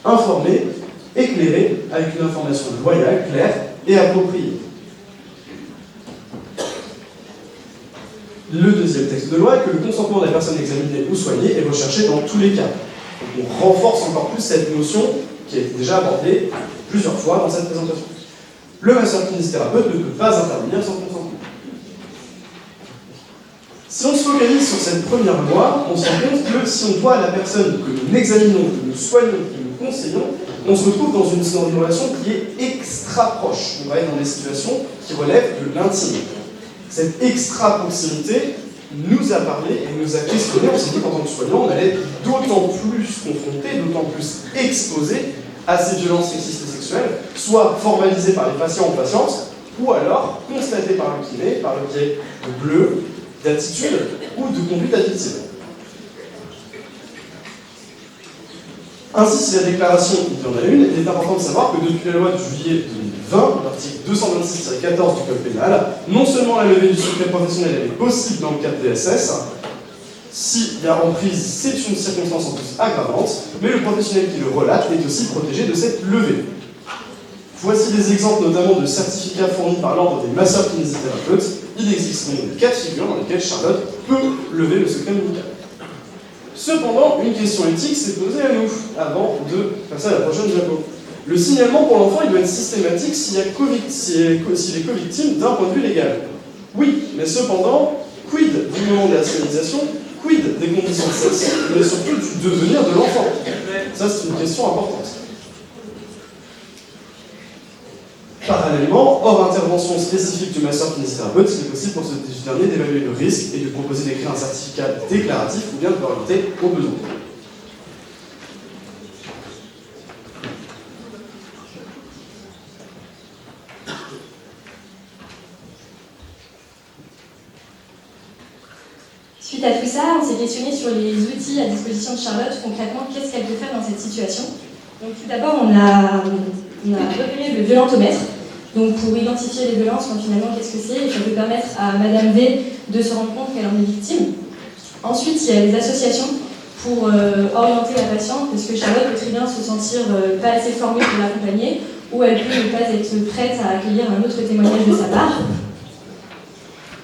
informé, éclairé, avec une information loyale, claire et appropriée. Le deuxième texte de loi est que le consentement des personnes examinées ou soignées est recherché dans tous les cas. Donc on renforce encore plus cette notion qui a été déjà abordée plusieurs fois dans cette présentation. Le masseur-kinésithérapeute ne peut pas intervenir sans consentement. Si on se focalise sur cette première loi, on se rend compte que si on voit la personne que nous examinons, que nous soignons, que nous conseillons, on se retrouve dans une relation qui est extra proche. On va être dans des situations qui relèvent de l'intime. Cette extra-proximité nous a parlé et nous a questionné. On s'est dit qu'en tant que soignant, on allait être d'autant plus confronté, d'autant plus exposé à ces violences sexistes et sexuelles, soit formalisées par les patients ou patientes, ou alors constatées par le kiné, par le biais de bleu, d'attitude ou de conduite addictive. Ainsi, si la déclaration, il y en a une, il est important de savoir que depuis la loi de juillet 2020, l'article 226-14 du Code pénal, non seulement la levée du secret professionnel est possible dans le cadre des SS, s'il y a emprise, c'est une circonstance en plus aggravante, mais le professionnel qui le relate est aussi protégé de cette levée. Voici des exemples notamment de certificats fournis par l'ordre des masseurs-kinésithérapeutes. Il existe donc des cas de figure dans lesquels Charlotte peut lever le secret médical. Cependant, une question éthique s'est posée à nous, avant de passer à la prochaine diapo. Le signalement pour l'enfant, il doit être systématique s'il est co-victime d'un point de vue légal. Oui, mais cependant, Quid du moment de la stérilisation? Quid des conditions de celle-ci, mais surtout du devenir de l'enfant? Ça, c'est une question importante. Parallèlement, hors intervention spécifique du masseur-kinésithérapeute, il est possible pour ce dernier d'évaluer le risque et de proposer d'écrire un certificat déclaratif ou bien de l'orienter aux besoins. Suite à tout ça, on s'est questionné sur les outils à disposition de Charlotte. Concrètement, qu'est-ce qu'elle peut faire dans cette situation? Donc, tout d'abord, on a repéré le violentomètre. Donc, pour identifier les violences, finalement, qu'est-ce que c'est? Et ça peut permettre à Madame V de se rendre compte qu'elle en est victime. Ensuite, il y a les associations pour orienter la patiente, parce que Charlotte peut très bien se sentir pas assez formée pour l'accompagner, ou elle peut ne pas être prête à accueillir un autre témoignage de sa part.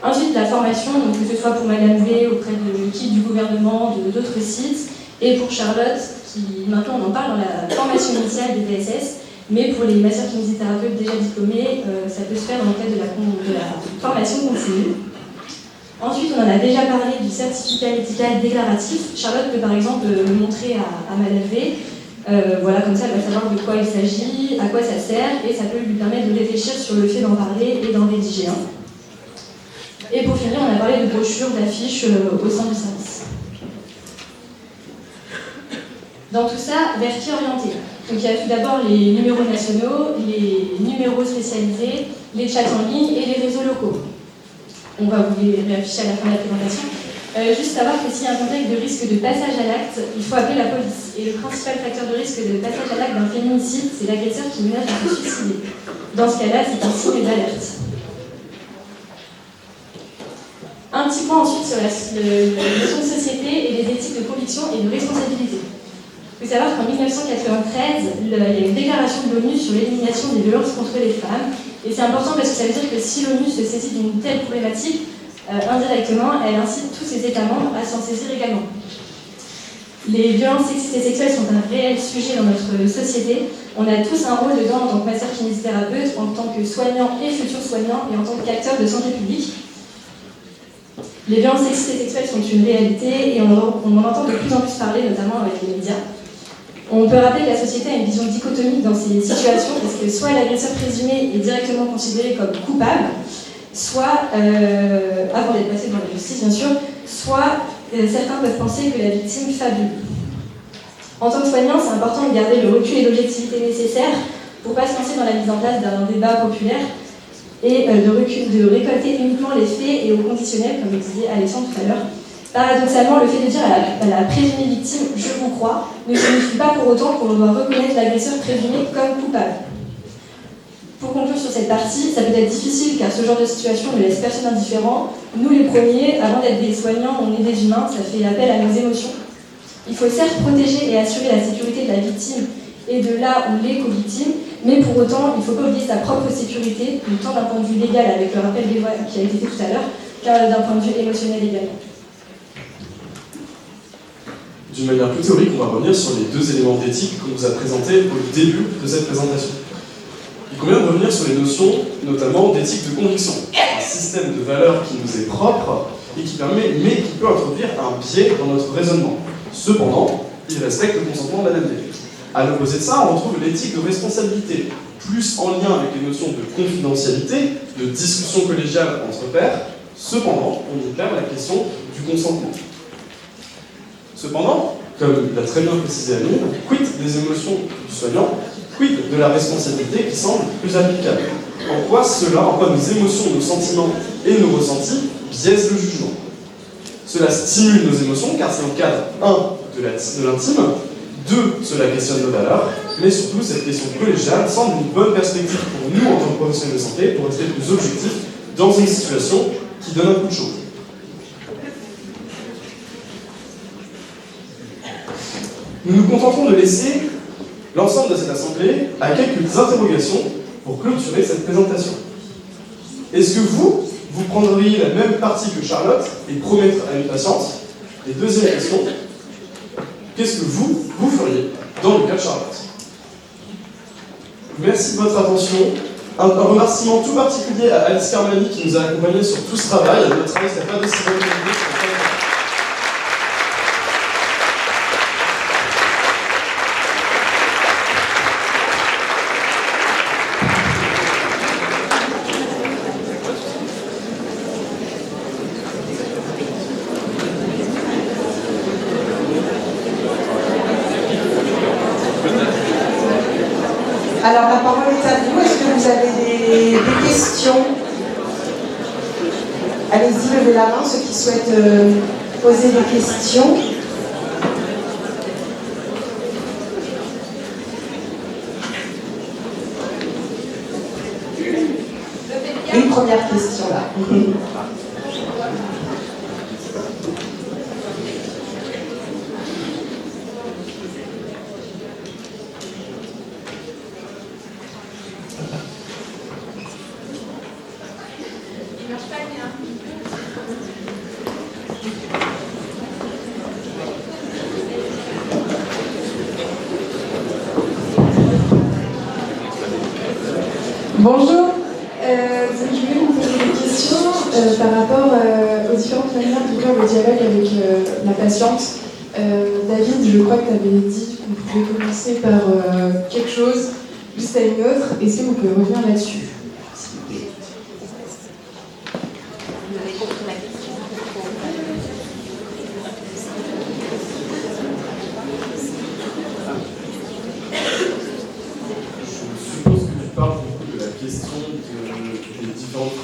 Ensuite, la formation, donc que ce soit pour Madame V auprès de qui du gouvernement, d'autres sites, et pour Charlotte, qui maintenant on en parle dans la formation initiale des PSS, mais pour les masseurs-kinésithérapeutes déjà diplômés, ça peut se faire dans le cadre de la formation continue. Ensuite, on en a déjà parlé du certificat médical déclaratif. Charlotte peut par exemple le montrer à Madame V. Voilà, comme ça, elle va savoir de quoi il s'agit, à quoi ça sert, et ça peut lui permettre de réfléchir sur le fait d'en parler et d'en rédiger un. Et pour finir, on a parlé de brochures, d'affiches au sein du service. Dans tout ça, vers qui orienter? Donc il y a tout d'abord les numéros nationaux, les numéros spécialisés, les chats en ligne et les réseaux locaux. On va vous les réafficher à la fin de la présentation. Juste savoir que s'il y a un contexte de risque de passage à l'acte, il faut appeler la police. Et le principal facteur de risque de passage à l'acte d'un féminicide, c'est l'agresseur qui menace de se suicider. Dans ce cas-là, c'est un signe d'alerte. Un petit point ensuite sur la notion de société et les éthiques de conviction et de responsabilité. Il faut savoir qu'en 1993, il y a une déclaration de l'ONU sur l'élimination des violences contre les femmes. Et c'est important parce que ça veut dire que si l'ONU se saisit d'une telle problématique, indirectement, elle incite tous ses États membres à s'en saisir également. Les violences sexistes et sexuelles sont un réel sujet dans notre société. On a tous un rôle dedans en tant que masseur-kinésithérapeute, en tant que soignant et futur soignant, et en tant qu'acteur de santé publique. Les violences sexistes et sexuelles sont une réalité et on en entend de plus en plus parler, notamment avec les médias. On peut rappeler que la société a une vision dichotomique dans ces situations parce que soit l'agresseur présumé est directement considéré comme coupable, soit, avant d'être passé devant la justice bien sûr, soit certains peuvent penser que la victime fabule. En tant que soignant, c'est important de garder le recul et l'objectivité nécessaires pour ne pas se lancer dans la mise en place d'un débat populaire et de récolter uniquement les faits et au conditionnel, comme le disait Alexandre tout à l'heure. Paradoxalement, le fait de dire à la présumée victime « je vous crois » ne signifie pas pour autant qu'on doit reconnaître l'agresseur présumé comme coupable. Pour conclure sur cette partie, ça peut être difficile car ce genre de situation ne laisse personne indifférent. Nous les premiers, avant d'être des soignants, on est des humains, ça fait appel à nos émotions. Il faut certes protéger et assurer la sécurité de la victime et de là où les co-victimes, mais pour autant, il ne faut pas oublier sa propre sécurité, tant d'un point de vue légal avec le rappel des lois qui a été fait tout à l'heure, qu'un d'un point de vue émotionnel également. D'une manière plus théorique, on va revenir sur les deux éléments d'éthique qu'on vous a présentés au début de cette présentation. Il convient de revenir sur les notions, notamment d'éthique de conviction, un système de valeurs qui nous est propre et qui permet, mais qui peut introduire un biais dans notre raisonnement. Cependant, il respecte le consentement de la dame. À l'opposé de ça, on retrouve l'éthique de responsabilité, plus en lien avec les notions de confidentialité, de discussion collégiale entre pairs. Cependant, on y perd la question du consentement. Cependant, comme l'a très bien précisé Amine, quid des émotions du soignant, quid de la responsabilité qui semble plus applicable? En quoi nos émotions, nos sentiments et nos ressentis biaisent le jugement? Cela stimule nos émotions car c'est au cadre 1 de l'intime, 2 cela questionne nos valeurs, mais surtout cette question collégiale semble une bonne perspective pour nous en tant que professionnels de santé pour rester plus objectifs dans une situation qui donne un coup de chaud. Nous nous contenterons de laisser l'ensemble de cette assemblée à quelques interrogations pour clôturer cette présentation. Est-ce que vous prendriez la même partie que Charlotte et promettre à une patiente? Et deuxième question, qu'est-ce que vous feriez dans le cas de Charlotte? Merci de votre attention. Un remerciement tout particulier à Alice Carmani qui nous a accompagnés sur tout ce travail. Notre travail serait pas d'aussi bonne qualité. Alors la parole est à vous. Est-ce que vous avez des questions? Allez-y, levez la main, ceux qui souhaitent poser des questions. Une première question là. Bonjour, je voulais vous poser des questions par rapport aux différentes manières d'ouvrir le dialogue avec la patiente. David, je crois que tu avais dit qu'on pouvait commencer par quelque chose juste à une autre. Est-ce que vous pouvez revenir là-dessus?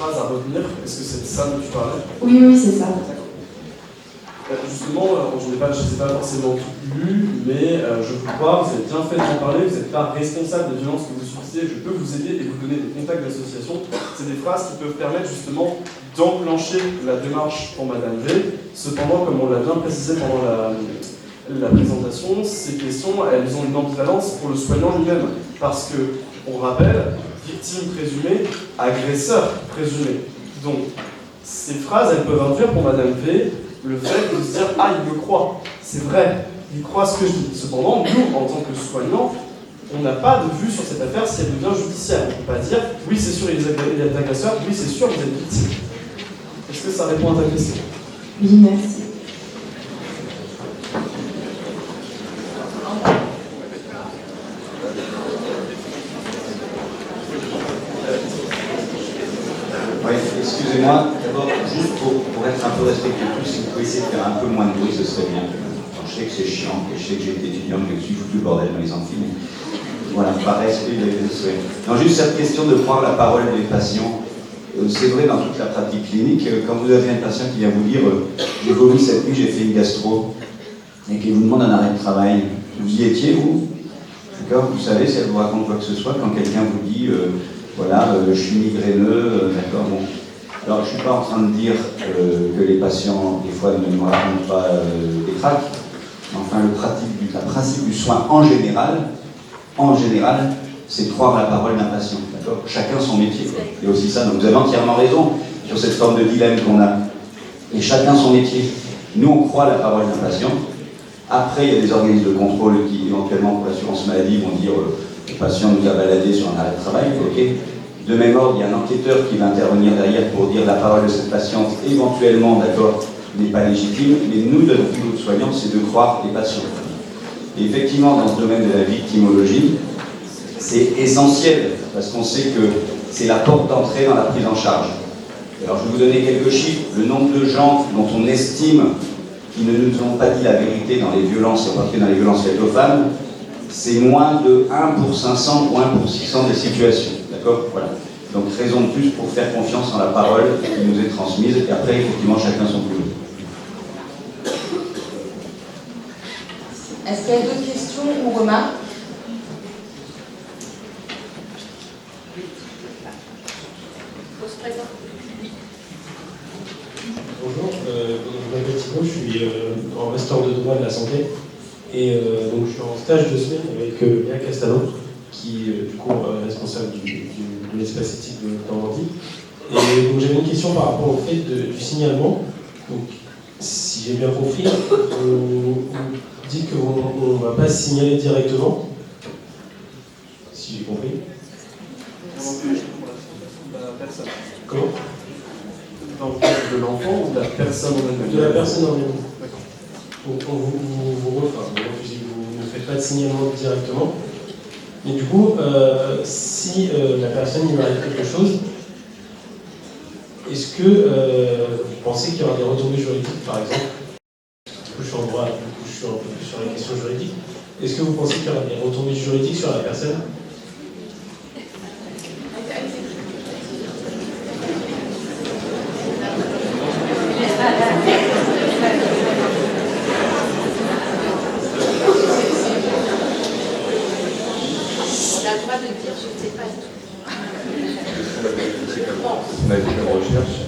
À retenir. Est-ce que c'est de ça dont tu parlais? Oui, c'est ça. Justement, je ne les ai pas forcément toutes lues, mais je vous crois, vous avez bien fait d'en parler, vous n'êtes pas responsable des violences que vous subissez, je peux vous aider et vous donner des contacts d'associations. C'est des phrases qui peuvent permettre justement d'enclencher la démarche pour Madame V. Cependant, comme on l'a bien précisé pendant la présentation, ces questions, elles ont une ambivalence pour le soignant lui-même. Parce que, on rappelle, victime présumée, agresseur présumé. Donc, ces phrases, elles peuvent induire pour Madame V le fait de se dire « Ah, il me croit, c'est vrai, il croit ce que je dis ». Cependant, nous, en tant que soignants, on n'a pas de vue sur cette affaire si elle devient judiciaire. On ne peut pas dire « Oui, c'est sûr, il y a des agresseurs, oui, c'est sûr, vous êtes victime ». Est-ce que ça répond à ta question? Oui, merci. Oui, excusez-moi, d'abord, juste pour être un peu respectueux, si vous pouvez essayer de faire un peu moins de bruit, ce serait bien. Alors, je sais que c'est chiant, que je sais que j'ai été étudiant, que je suis foutu le bordel dans les amphis, mais voilà, par respect, non, juste cette question de prendre la parole des patients. C'est vrai dans toute la pratique clinique, quand vous avez un patient qui vient vous dire j'ai vomi cette nuit, j'ai fait une gastro, et qui vous demande un arrêt de travail, vous y étiez, vous? D'accord? Vous savez, si elle vous raconte quoi que ce soit, quand quelqu'un vous dit voilà, je suis migraineux, d'accord, bon. Alors, je ne suis pas en train de dire que les patients, des fois, ne nous racontent pas des cracks. Enfin, le principe du soin en général, c'est de croire la parole d'un patient, d'accord? Chacun son métier, quoi. Il y a aussi ça, donc vous avez entièrement raison sur cette forme de dilemme qu'on a. Et chacun son métier. Nous, on croit la parole d'un patient. Après, il y a des organismes de contrôle qui, éventuellement, pour l'assurance maladie, vont dire le patient nous a baladé sur un arrêt de travail, ok. De même ordre, il y a un enquêteur qui va intervenir derrière pour dire la parole de cette patiente, éventuellement, d'accord, n'est pas légitime, mais nous, de notre niveau de soignants, c'est de croire les patients. Et effectivement, dans ce domaine de la victimologie, c'est essentiel, parce qu'on sait que c'est la porte d'entrée dans la prise en charge. Alors, je vais vous donner quelques chiffres. Le nombre de gens dont on estime qu'ils ne nous ont pas dit la vérité dans les violences, en particulier dans les violences faites aux femmes, c'est moins de 1 pour 500 ou 1 pour 600 des situations. D'accord? Voilà. Donc, raison de plus pour faire confiance en la parole qui nous est transmise, et après, effectivement, chacun son boulot. Est-ce qu'il y a d'autres questions ou remarques? Bonjour, je m'appelle Thibaut, je suis en master de droit de la santé et donc je suis en stage de semaine avec Léa Castalon qui du coup est responsable de l'espace éthique de Normandie. Et donc j'avais une question par rapport au fait du signalement. Donc, si j'ai bien compris, vous dites qu'on ne va pas signaler directement, si j'ai compris. Comment? Dans le cadre de l'enfant ou de la personne en elle-même? De la personne en elle-même. D'accord. Donc vous refusez, vous ne faites pas de signalement directement. Mais du coup, si la personne il lui arrive quelque chose, est-ce que vous pensez qu'il y aura des retombées juridiques, par exemple? Du coup, je suis en droit, du coup, je suis un peu plus sur la question juridique. Est-ce que vous pensez qu'il y aura des retombées juridiques sur la personne? On a fait une recherche,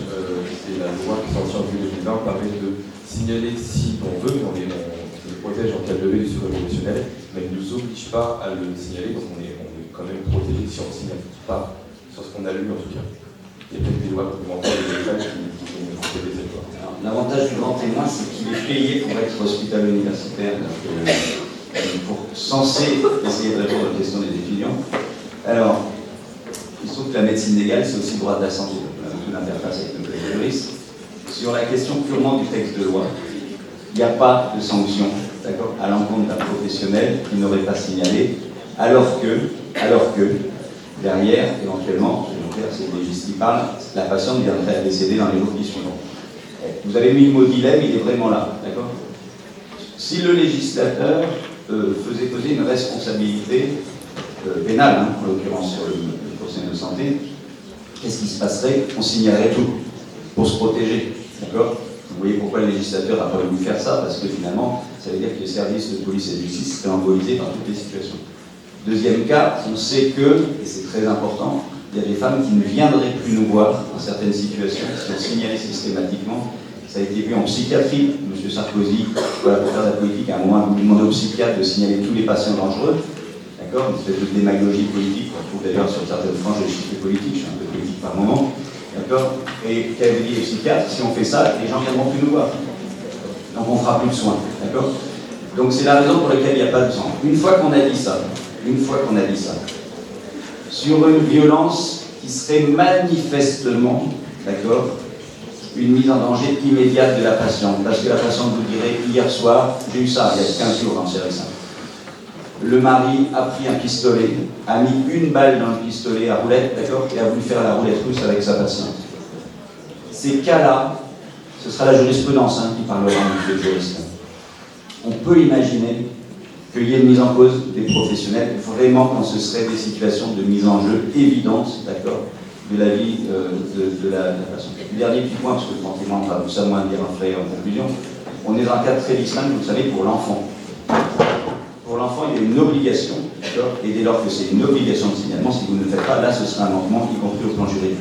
c'est la loi qui est sortie en juillet 2020, permet de signaler si on veut, on le protège en cas de levée du secret professionnel, mais il ne nous oblige pas à le signaler, donc on est quand même protégé si on ne signale pas sur ce qu'on a lu en tout cas. Il y a peut-être des lois complémentaires et des détails qui vont protéger cette loi. L'avantage du grand témoin, c'est qu'il est payé pour être hospitalo-universitaire, censé essayer de répondre aux questions des étudiants. Alors, il se trouve que la médecine légale, c'est aussi le droit de la santé. On a beaucoup d'interface avec nos collègues juristes. Sur la question purement du texte de loi, il n'y a pas de sanction, d'accord, à l'encontre d'un professionnel qui n'aurait pas signalé, alors que derrière, éventuellement, c'est le légiste qui parle, la patiente viendrait à décéder dans les jours qui suivent. Vous avez mis le mot dilemme, il est vraiment là, d'accord? Si le législateur faisait poser une responsabilité pénale, en l'occurrence sur le professionnel de santé, qu'est-ce qui se passerait? On signalerait tout pour se protéger, d'accord? Vous voyez pourquoi le législateur n'a pas voulu faire ça, parce que finalement, ça veut dire que les services de police et de justice seraient embolisés par toutes les situations. Deuxième cas, on sait que, et c'est très important, il y a des femmes qui ne viendraient plus nous voir dans certaines situations, qui sont signalées systématiquement. Ça a été vu en psychiatrie. M. Sarkozy, voilà, pour faire de la politique, à un moment, il demandait aux psychiatres de signaler tous les patients dangereux. D'accord? Une espèce de démagogie politique, qu'on trouve d'ailleurs sur certaines franges de l'échiquier politique, je suis un peu politique par moment. D'accord? Et qu'avait dit les psychiatres, si on fait ça, les gens ne viendront plus nous voir. Donc on ne fera plus de soins. D'accord? Donc c'est la raison pour laquelle il n'y a pas de sang. Une fois qu'on a dit ça, sur une violence qui serait manifestement, d'accord, une mise en danger immédiate de la patiente, parce que la patiente vous dirait, hier soir, j'ai eu ça, il y a 15 jours dans série 5. Le mari a pris un pistolet, a mis une balle dans le pistolet à roulette, d'accord, et a voulu faire la roulette russe avec sa patiente. Ces cas-là, ce sera la jurisprudence qui parlera, monsieur le juriste. On peut imaginer qu'il y ait une mise en cause des professionnels, vraiment quand ce serait des situations de mise en jeu évidente, d'accord, de la vie de la patiente. Le dernier petit point, parce que le grand témoin va tout ça moins dire après en conclusion, on est dans un cas très distinct, vous le savez, pour l'enfant. Pour l'enfant, il y a une obligation, d'accord, et dès lors que c'est une obligation de signalement, si vous ne le faites pas, là, ce sera un manquement, y compris au plan juridique.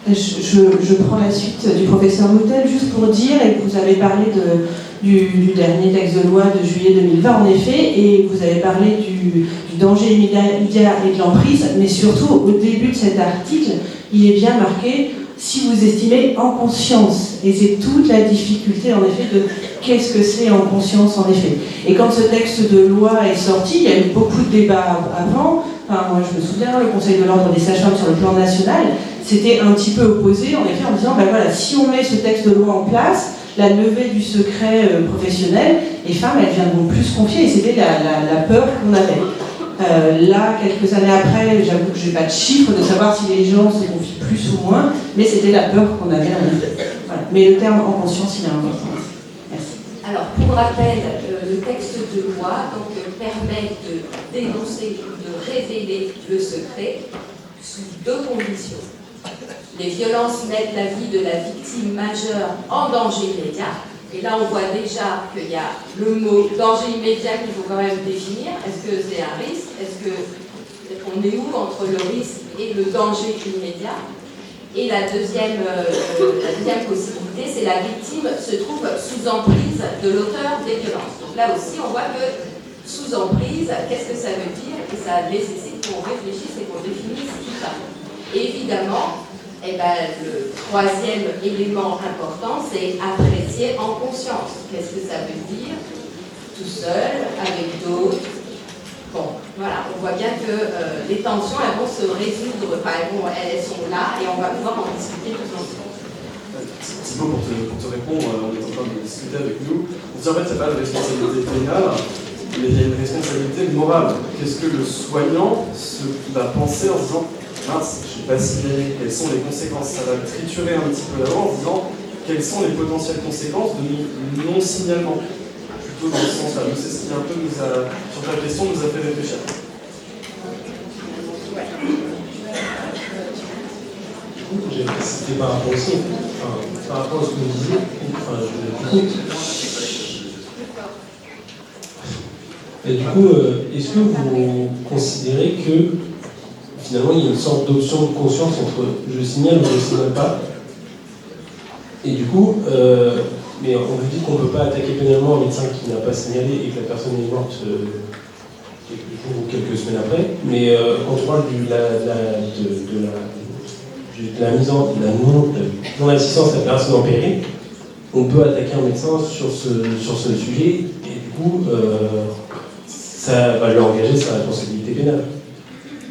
Je prends la suite du professeur Moutel juste pour dire, et vous avez parlé du dernier texte de loi de juillet 2020 en effet, et vous avez parlé du danger immédiat et de l'emprise, mais surtout au début de cet article, il est bien marqué si vous estimez en conscience, et c'est toute la difficulté en effet de qu'est-ce que c'est en conscience en effet. Et quand ce texte de loi est sorti, il y a eu beaucoup de débats avant. Enfin, moi je me souviens, le Conseil de l'ordre des sages-femmes sur le plan national, c'était un petit peu opposé, en effet, en disant, ben voilà, si on met ce texte de loi en place, la levée du secret professionnel, les femmes, elles viendront plus se confier, et c'était la peur qu'on avait. Là, quelques années après, j'avoue que je n'ai pas de chiffre de savoir si les gens se confient plus ou moins, mais c'était la peur qu'on avait en effet. Voilà. Mais le terme en conscience, il est important. Merci. Alors, pour rappel, le texte de loi donc, permet de dénoncer, de révéler le secret sous deux conditions. Les violences mettent la vie de la victime majeure en danger immédiat. Et là, on voit déjà qu'il y a le mot danger immédiat qu'il faut quand même définir. Est-ce que c'est un risque? Est-ce qu'on est où entre le risque et le danger immédiat? Et la deuxième possibilité, c'est la victime se trouve sous emprise de l'auteur des violences. Donc là aussi, on voit que sous emprise, qu'est-ce que ça veut dire? Et ça nécessite qu'on réfléchisse et qu'on définisse tout ça. Et évidemment, le troisième élément important, c'est apprécier en conscience. Qu'est-ce que ça veut dire? Tout seul, avec d'autres. Bon, Voilà, on voit bien que les tensions, elles vont se résoudre, elles sont là et on va pouvoir en discuter tous ensemble. Thibaut, pour te répondre, on est en train de discuter avec nous. On dit en fait, il n'y a pas de responsabilité pénale, mais il y a une responsabilité morale. Qu'est-ce que le soignant va penser en disant mince, je n'ai pas signalé, quelles sont les conséquences? Ça va triturer un petit peu d'avant en disant quelles sont les potentielles conséquences de non-signalement. Plutôt dans ce sens-là. C'est ce qui un peu sur ta question nous a fait réfléchir. C'était par rapport aussi, par rapport à ce que vous disiez, et du coup, est-ce que vous considérez que finalement il y a une sorte d'option de conscience entre je signale ou je signale pas? Et du coup, mais on vous dit qu'on ne peut pas attaquer pénalement un médecin qui n'a pas signalé et que la personne est morte quelques jours ou quelques semaines après, mais quand on parle de la non-assistance à la personne en péril, on peut attaquer un médecin sur ce sujet et du coup ça va lui engager sa responsabilité pénale.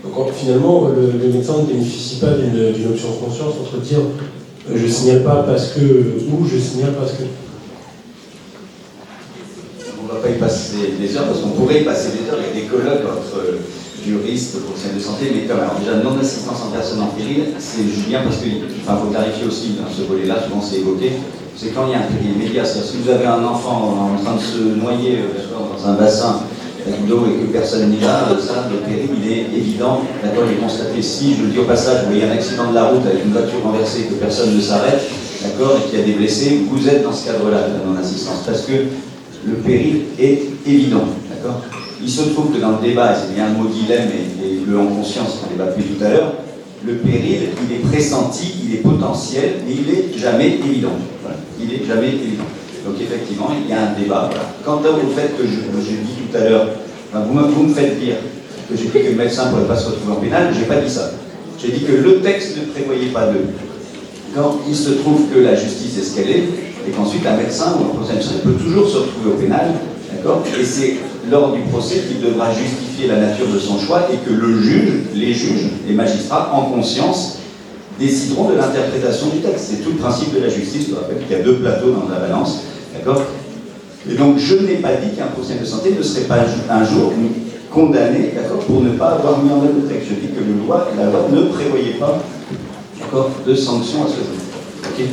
Donc finalement le médecin ne bénéficie pas d'une option de conscience entre dire je signale pas parce que ou je signale parce que. On ne va pas y passer des heures parce qu'on pourrait y passer des heures avec des colloques entre juristes, professionnels de santé, mais comme alors déjà non-assistance en personne en péril, c'est bien parce qu'il faut clarifier aussi dans ce volet-là, souvent c'est évoqué, c'est quand il y a un péril immédiat. C'est-à-dire si vous avez un enfant en train de se noyer dans un bassin d'eau et que personne n'est là, ça, le péril, il est évident, d'accord, il est constaté. Si, je le dis au passage, vous voyez un accident de la route avec une voiture renversée et que personne ne s'arrête, d'accord, et qu'il y a des blessés, vous êtes dans ce cadre-là de la non-assistance, parce que le péril est évident, d'accord. Il se trouve que dans le débat, et c'est bien le mot dilemme et le en conscience qu'on débat depuis tout à l'heure, le péril, il est pressenti, il est potentiel, mais il n'est jamais évident. Voilà. Il n'est jamais évident. Donc effectivement, il y a un débat. Voilà. Quant au fait que j'ai dit tout à l'heure, vous me faites dire que j'ai dit que le médecin ne pourrait pas se retrouver en pénal, je n'ai pas dit ça. J'ai dit que le texte ne prévoyait pas de. Quand il se trouve que la justice est ce qu'elle est, et qu'ensuite un médecin ou un professionnel peut toujours se retrouver au pénal, d'accord, et c'est lors du procès qu'il devra justifier la nature de son choix et que le juge, les magistrats, en conscience, décideront de l'interprétation du texte. C'est tout le principe de la justice. Je rappelle qu'il y a deux plateaux dans la balance, d'accord. Et donc je n'ai pas dit qu'un professionnel de santé ne serait pas un jour condamné, d'accord, pour ne pas avoir mis en œuvre le texte. Je dis que la loi ne prévoyait pas, d'accord, de sanctions à ce jour. Ok.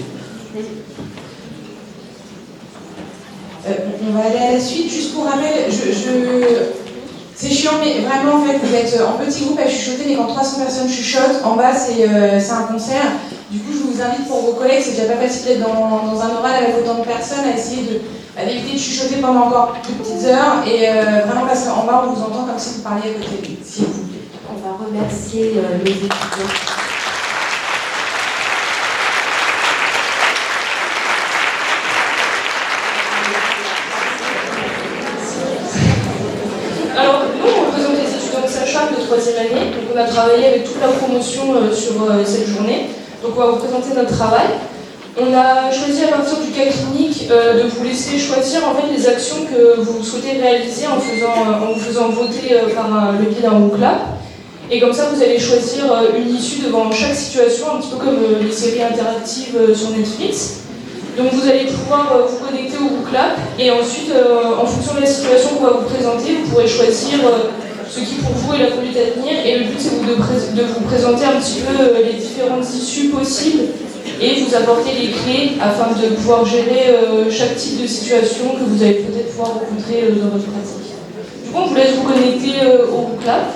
On va aller à la suite. Juste pour rappel, c'est chiant, mais vraiment, en fait, vous êtes en petit groupe à chuchoter, mais quand 300 personnes chuchotent, en bas, c'est un concert. Du coup, je vous invite pour vos collègues, c'est déjà pas facile d'être dans un oral avec autant de personnes, à essayer d'éviter de chuchoter pendant encore de petites heures, et vraiment parce qu'en bas, on vous entend comme si vous parliez à côté de vous, s'il vous plaît. On va remercier les étudiants. Alors, nous, on représente les étudiants de sage-femme de 3e année. Donc, on a travaillé avec toute la promotion sur cette journée. Donc, on va vous présenter notre travail. On a choisi à partir du cas clinique de vous laisser choisir en fait les actions que vous souhaitez réaliser en vous faisant voter par le biais d'un WooClap. Et comme ça, vous allez choisir une issue devant chaque situation, un petit peu comme les séries interactives sur Netflix. Donc vous allez pouvoir vous connecter au WooClap et ensuite, en fonction de la situation qu'on va vous présenter, vous pourrez choisir ce qui pour vous est la conduite à tenir. Et le but, c'est de vous présenter un petit peu les différentes issues possibles et vous apporter les clés afin de pouvoir gérer chaque type de situation que vous allez peut-être pouvoir rencontrer dans votre pratique. Du coup, on vous laisse vous connecter au WooClap.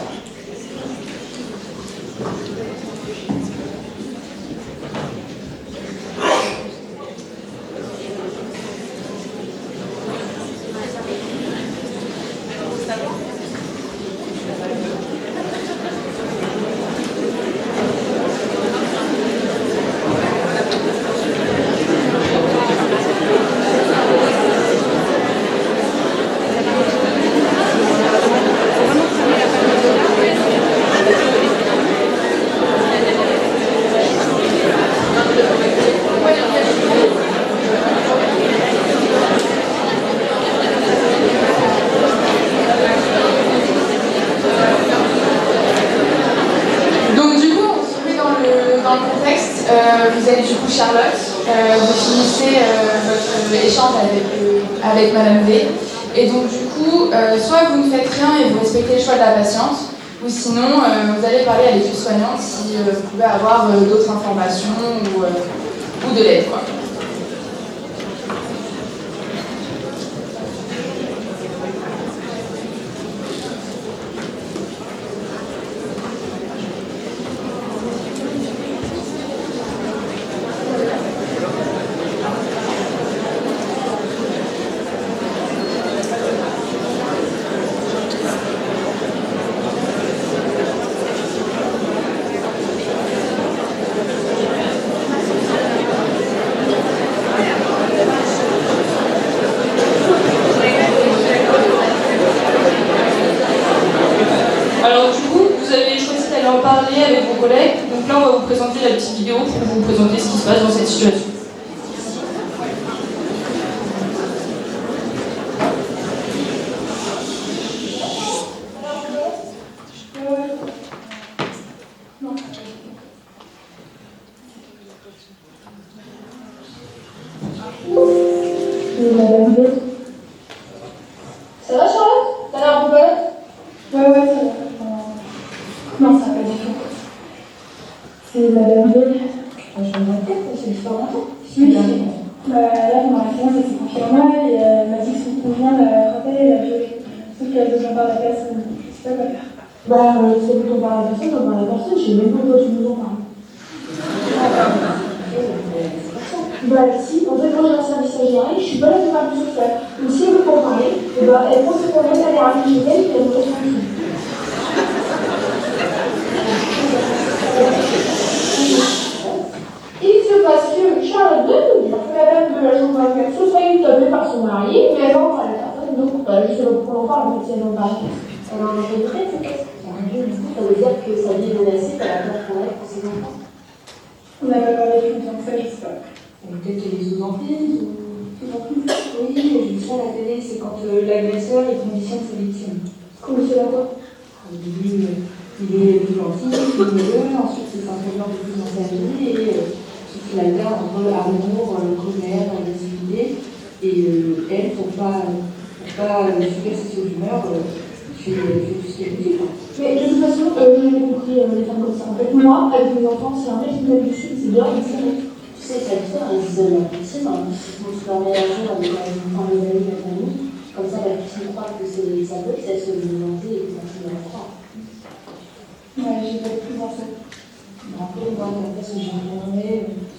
dans le contexte, vous êtes du coup Charlotte, vous finissez votre échange avec Madame V. Et donc du coup, soit vous ne faites rien et vous respectez le choix de la patiente, ou sinon vous allez parler à l'équipe soignante si vous pouvez avoir d'autres informations ou de l'aide, quoi. Avec vos collègues. Donc là, on va vous présenter la petite vidéo pour vous présenter ce qui se passe dans cette situation. Madame B. Ça va, Charlotte? T'as l'air en balade? Ouais, ça va. Non, ça va pas du tout. C'est Madame B. Je me rappelle, c'est l'histoire d'enfant. Oui. Là, pendant la séance, elle s'est confiée en moi et elle m'a dit que son conjoint l'a frappée et l'a violée. Sauf qu'elle a besoin de la personne. Je sais pas quoi faire. C'est plutôt par la personne, on parle à la personne. Je sais même pas pourquoi tu nous en parles. Si, en fait, quand j'ai un service à gérer, je suis pas là pour faire du social. Donc si elle veut pas en parler, elle pense qu'on laisse aller arriver chez elle et elle me reste tranquille. Il se passe que Charlotte veut nous dire que la dame de la chambre 24 se soit tapée par son mari, mais elle va en parler à personne, donc je sais pas pourquoi on en parle, mais si elle en parle. Elle en a fait une traite, c'est qu'est-ce que du coup, ça veut dire que sa vie est menacée, qu'elle a peur pour elle, pour ses enfants. On n'a pas parlé de tant que ça, je sais pas. Peut-être qu'elle est sous emprise ou sous emprise. Oui, j'ai vu ça à la télé, c'est quand l'agresseur il conditionne sa victime. Conditionne à quoi? Au début, il est plus gentil, plus heureux, ensuite il s'introduit un peu plus dans sa vie et il alterne entre amour, colère, agressivité. Et elle, pour pas subir ses sauts d'humeur, fait tout ce qu'elle dit. Mais de toute façon, j'ai compris les femmes comme ça. En fait, moi, avec mes enfants, c'est un mec qui me met dessus, c'est bien, mais c'est vrai. Tu sais, ça l'histoire, elle isole la victime, on se permet à jour avec les amis, la famille, comme ça la victime croit que c'est sa faute, elle se veut demander et que personne ne la croit. Ouais, j'ai pas plus dans ça. Après, moi, après, ce genre de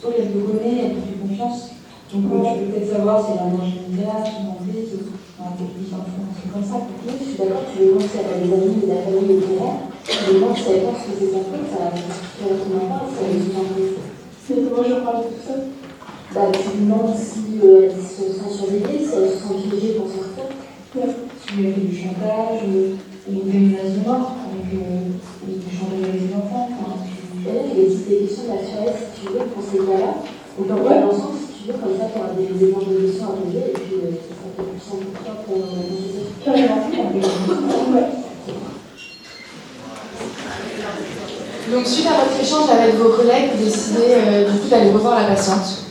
soit elle me connaît, elle me fait confiance, donc je peux peut-être savoir si elle a mangé une glace, une emprise, ou un technique information comme ça. Oui, je suis d'accord, tu lui demandes si elle a des amis et de la famille au courant, tu lui demandes si elle pense que c'est sa faute, ça va faire autrement pas, si elle est sous emprise. Mais comment je parle de tout ça? Tu lui demandes si elle se sent surveillée, si elle se sent piégée pour sortir. Ouais. Si elle fait du chantage, ou des menaces de mort, avec du chantage avec les enfants. Elle est des questions naturelles, si tu veux, pour ces cas-là. Donc on va ensemble, si tu veux, comme ça, tu auras des éléments de questions à poser, et puis ça sera plus simple pour toi pour la négociation. Carrément. Ouais. Donc suite à votre échange avec vos collègues, vous décidez du coup d'aller revoir la patiente.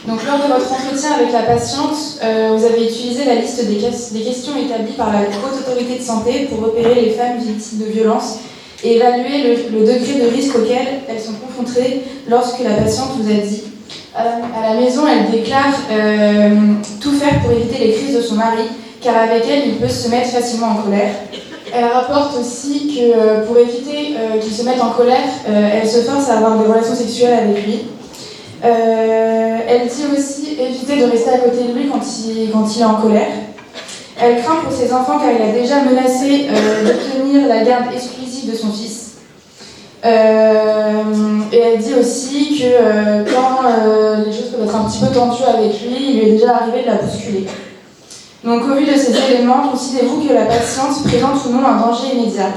Donc lors de votre entretien avec la patiente, vous avez utilisé la liste des questions établies par la Haute Autorité de Santé pour repérer les femmes victimes de violences et évaluer le degré de risque auquel elles sont confrontées lorsque la patiente vous a dit. À la maison, elle déclare tout faire pour éviter les crises de son mari, car avec elle, il peut se mettre facilement en colère. Elle rapporte aussi que pour éviter qu'il se mette en colère, elle se force à avoir des relations sexuelles avec lui. Elle dit aussi éviter de rester à côté de lui quand il est en colère. Elle craint pour ses enfants car il a déjà menacé d'obtenir la garde exclusive de son fils. Et elle dit aussi que quand les choses peuvent être un petit peu tendues avec lui, il lui est déjà arrivé de la bousculer. Donc au vu de ces éléments, considérez-vous que la patiente présente ou non un danger immédiat ?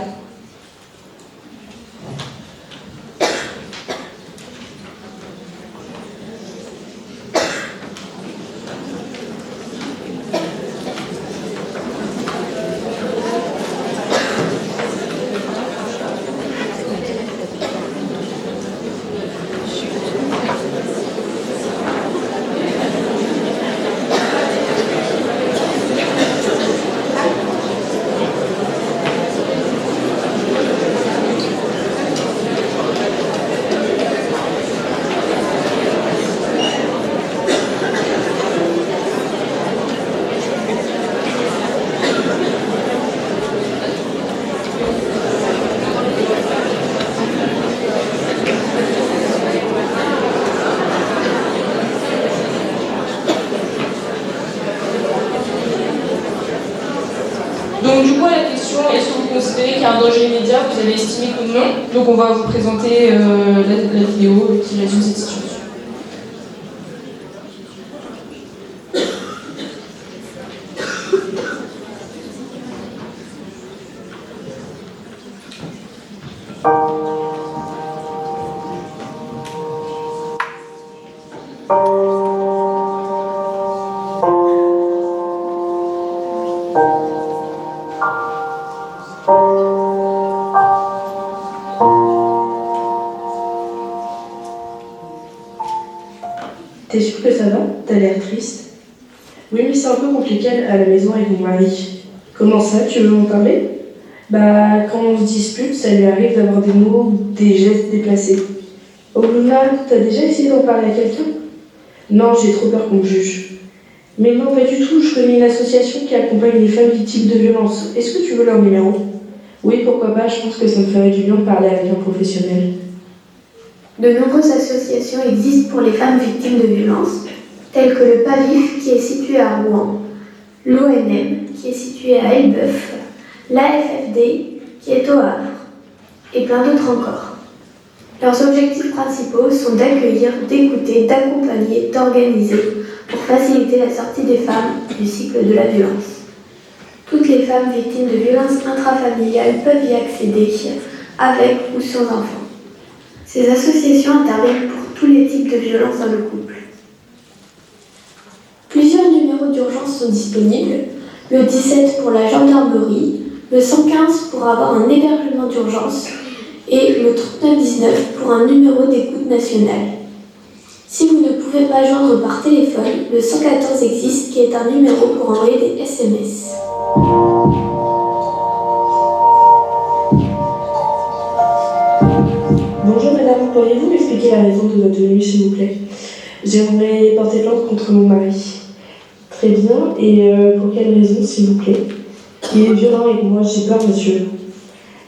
vous avez estimé que non. Donc on va vous présenter la vidéo qui résume cette situation. T'es sûre que ça va? T'as l'air triste. Oui, mais c'est un peu compliqué à la maison avec mon mari. Comment ça? Tu veux m'en parler? Bah, quand on se dispute, ça lui arrive d'avoir des mots ou des gestes déplacés. Oh Luna, t'as déjà essayé d'en parler à quelqu'un? Non, j'ai trop peur qu'on me juge. Mais non, pas du tout, je connais une association qui accompagne les femmes victimes de violences. Est-ce que tu veux leur numéro? Oui, pourquoi pas, je pense que ça me ferait du bien de parler avec un professionnel. De nombreuses associations existent pour les femmes victimes de violences, telles que le PAVIF qui est situé à Rouen, l'ONM qui est situé à Elbeuf, l'AFFD qui est au Havre, et plein d'autres encore. Leurs objectifs principaux sont d'accueillir, d'écouter, d'accompagner, d'organiser pour faciliter la sortie des femmes du cycle de la violence. Toutes les femmes victimes de violences intrafamiliales peuvent y accéder avec ou sans enfants. Ces associations interviennent pour tous les types de violences dans le couple. Plusieurs numéros d'urgence sont disponibles, le 17 pour la gendarmerie, le 115 pour avoir un hébergement d'urgence et le 3919 pour un numéro d'écoute nationale. Si vous ne pouvez pas joindre par téléphone, le 114 existe qui est un numéro pour envoyer des SMS. Bonjour madame, pourriez-vous m'expliquer la raison de votre venue s'il vous plaît? J'aimerais porter plainte contre mon mari. Très bien, et pour quelle raison s'il vous plaît? Il est violent avec moi, j'ai peur monsieur.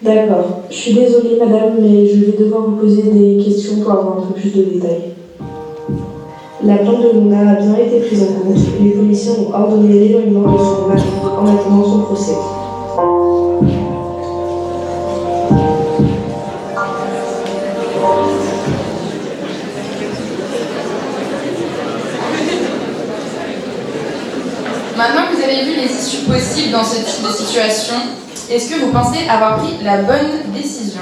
D'accord, je suis désolée madame, mais je vais devoir vous poser des questions pour avoir un peu plus de détails. La plainte de Luna a bien été prise en compte. Les policiers ont ordonné l'éloignement de son mari en attendant son procès. Maintenant que vous avez vu les issues possibles dans ce type de situation, est-ce que vous pensez avoir pris la bonne décision?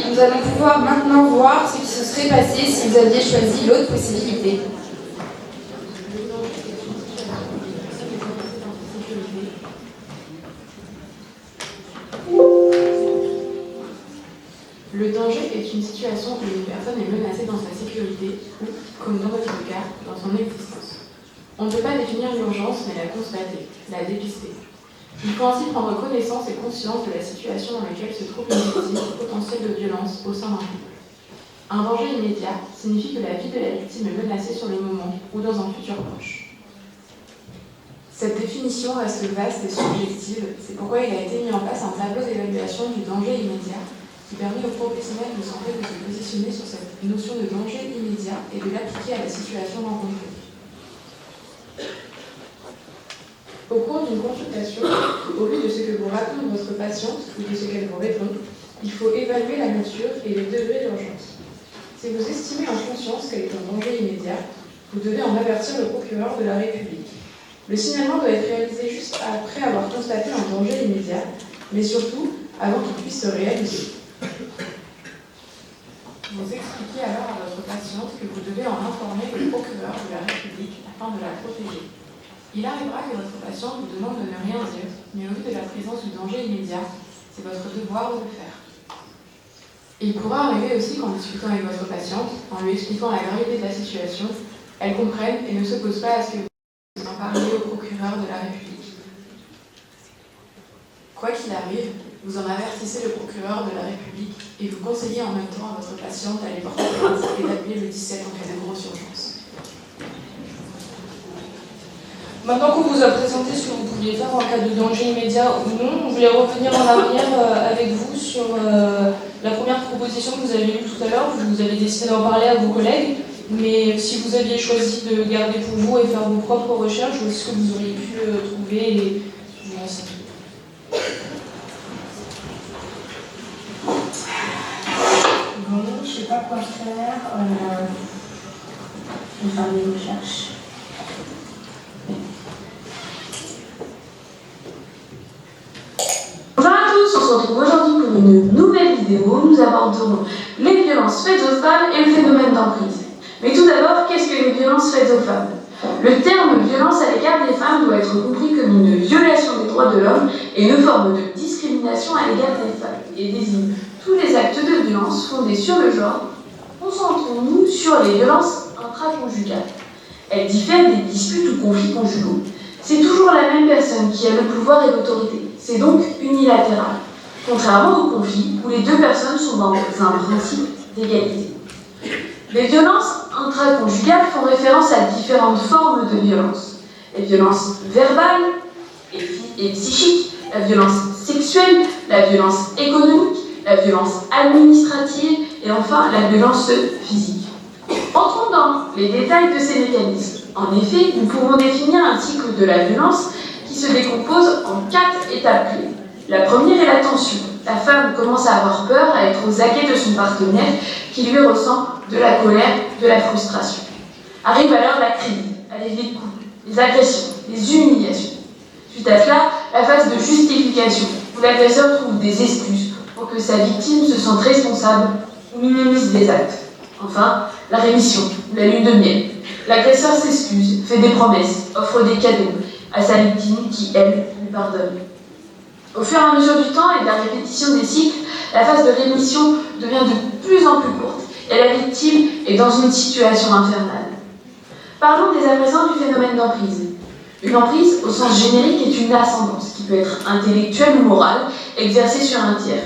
Nous allons pouvoir maintenant voir ce qui se serait passé si vous aviez choisi l'autre possibilité. Le danger est une situation où une personne est menacée dans sa sécurité ou, comme dans votre cas, dans son existence. On ne peut pas définir l'urgence, mais la constater, la dépister. Il faut ainsi prendre connaissance et conscience de la situation dans laquelle se trouve une victime potentielle de violence au sein d'un couple. Un danger immédiat signifie que la vie de la victime est menacée sur le moment ou dans un futur proche. Cette définition reste vaste et subjective, c'est pourquoi il a été mis en place un tableau d'évaluation du danger immédiat qui permet aux professionnels de santé de se positionner sur cette notion de danger immédiat et de l'appliquer à la situation rencontrée. Au cours d'une consultation, au vu de ce que vous raconte votre patiente ou de ce qu'elle vous répond, Il faut évaluer la nature et les degrés d'urgence. Si vous estimez en conscience qu'elle est un danger immédiat, vous devez en avertir le procureur de la République. Le signalement doit être réalisé juste après avoir constaté un danger immédiat, mais surtout avant qu'il puisse se réaliser. Vous expliquez alors à votre patiente que vous devez en informer le procureur de la République afin de la protéger. Il arrivera que votre patiente vous demande de ne rien dire, mais au vu de la présence du danger immédiat, c'est votre devoir de le faire. Il pourra arriver aussi qu'en discutant avec votre patiente, en lui expliquant la gravité de la situation, elle comprenne et ne s'oppose pas à ce que vous en parliez au procureur de la République. Quoi qu'il arrive, vous en avertissez le procureur de la République et vous conseillez en même temps à votre patiente d'aller porter plainte et d'appeler le 17 en cas de grosse urgence. Maintenant qu'on vous a présenté ce que vous pouviez faire en cas de danger immédiat ou non, je voulais revenir en arrière avec vous sur la première proposition que vous avez eue tout à l'heure. Vous avez décidé d'en parler à vos collègues, mais si vous aviez choisi de garder pour vous et faire vos propres recherches, où est-ce que vous auriez pu trouver et vous renseigner? Bon, je ne sais pas quoi faire. Je vais faire des recherches. Bonjour à tous, on se retrouve aujourd'hui pour une nouvelle vidéo. Nous aborderons les violences faites aux femmes et le phénomène d'emprise. Mais tout d'abord, qu'est-ce que les violences faites aux femmes? Le terme violence à l'égard des femmes doit être compris comme une violation des droits de l'homme et une forme de discrimination à l'égard des femmes et désigne tous les actes de violence fondés sur le genre. Concentrons-nous sur les violences intraconjugales. Elles diffèrent des disputes ou conflits conjugaux. C'est toujours la même personne qui a le pouvoir et l'autorité. C'est donc unilatéral, contrairement au conflit où les deux personnes sont dans un principe d'égalité. Les violences intraconjugales font référence à différentes formes de violence. Les violences verbales et psychiques, la violence sexuelle, la violence économique, la violence administrative et enfin la violence physique. Entrons dans les détails de ces mécanismes. En effet, nous pouvons définir un cycle de la violence qui se décompose en 4 étapes clés. La première est la tension. La femme commence à avoir peur, à être aux aguets de son partenaire qui lui ressent de la colère, de la frustration. Arrive alors la crise, les coups, les agressions, les humiliations. Suite à cela, la phase de justification, où l'agresseur trouve des excuses pour que sa victime se sente responsable ou minimise les actes. Enfin, la rémission, la lune de miel. L'agresseur s'excuse, fait des promesses, offre des cadeaux à sa victime qui, elle, lui pardonne. Au fur et à mesure du temps et de la répétition des cycles, la phase de rémission devient de plus en plus courte et la victime est dans une situation infernale. Parlons dès à présent du phénomène d'emprise. Une emprise, au sens générique, est une ascendance qui peut être intellectuelle ou morale, exercée sur un tiers.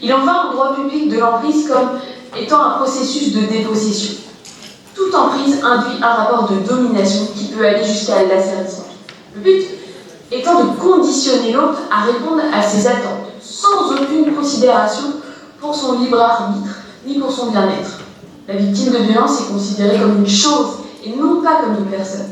Il en va en droit public de l'emprise comme étant un processus de dépossession. Toute emprise induit un rapport de domination qui peut aller jusqu'à l'asservissement. Le but étant de conditionner l'autre à répondre à ses attentes, sans aucune considération pour son libre arbitre, ni pour son bien-être. La victime de violence est considérée comme une chose, et non pas comme une personne.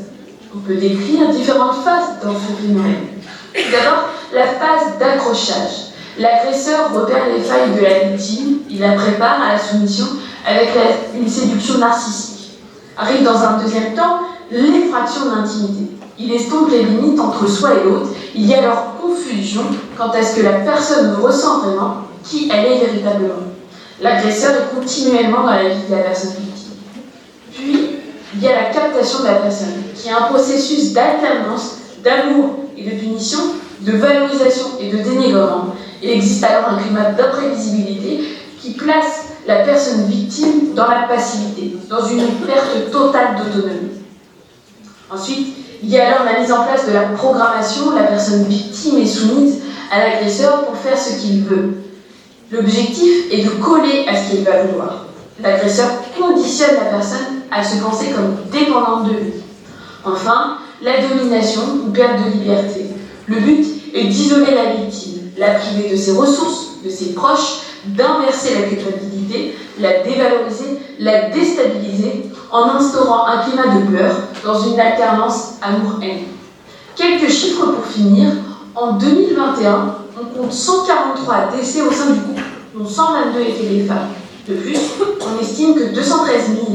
On peut décrire différentes phases dans ce phénomène. Tout d'abord, la phase d'accrochage. L'agresseur repère les failles de la victime, il la prépare à la soumission avec une séduction narcissique. Arrive dans un deuxième temps l'effraction de l'intimité. Il estompe les limites entre soi et l'autre, il y a alors confusion quant à ce que la personne ressent vraiment, qui elle est véritablement. L'agresseur est continuellement dans la vie de la personne victime. Puis, il y a la captation de la personne, qui est un processus d'alternance, d'amour et de punition, de valorisation et de dénigrement. Il existe alors un climat d'imprévisibilité qui place la personne victime dans la passivité, dans une perte totale d'autonomie. Ensuite, il y a alors la mise en place de la programmation, la personne victime est soumise à l'agresseur pour faire ce qu'il veut. L'objectif est de coller à ce qu'il va vouloir. L'agresseur conditionne la personne à se penser comme dépendante de lui. Enfin, la domination ou perte de liberté. Le but est d'isoler la victime, la priver de ses ressources, de ses proches, d'inverser la culpabilité, la dévaloriser, la déstabiliser en instaurant un climat de peur dans une alternance amour-haine. Quelques chiffres pour finir. En 2021, on compte 143 décès au sein du couple dont 122 étaient des femmes. De plus, on estime que 213 000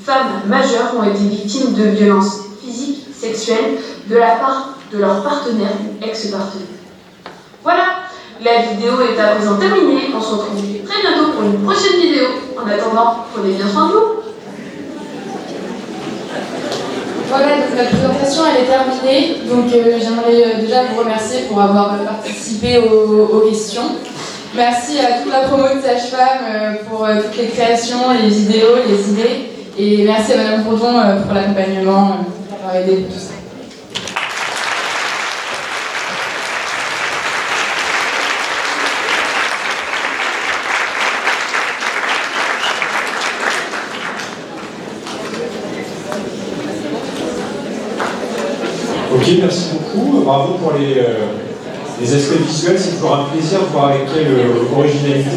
femmes majeures ont été victimes de violences physiques, sexuelles, de la part de leur partenaire ou ex-partenaire. Voilà, la vidéo est à présent terminée. On se retrouve très bientôt pour une prochaine vidéo. En attendant, prenez bien soin de vous. Voilà, donc notre présentation elle est terminée. Donc j'aimerais déjà vous remercier pour avoir participé aux questions. Merci à toute la promo de Sage-Femme pour toutes les créations, les vidéos, les idées. Et merci à Madame Bourdon pour l'accompagnement, pour avoir aidé pour tout ça. Ok, merci beaucoup. Bravo pour les aspects visuels. C'est toujours un plaisir de voir avec quelle originalité,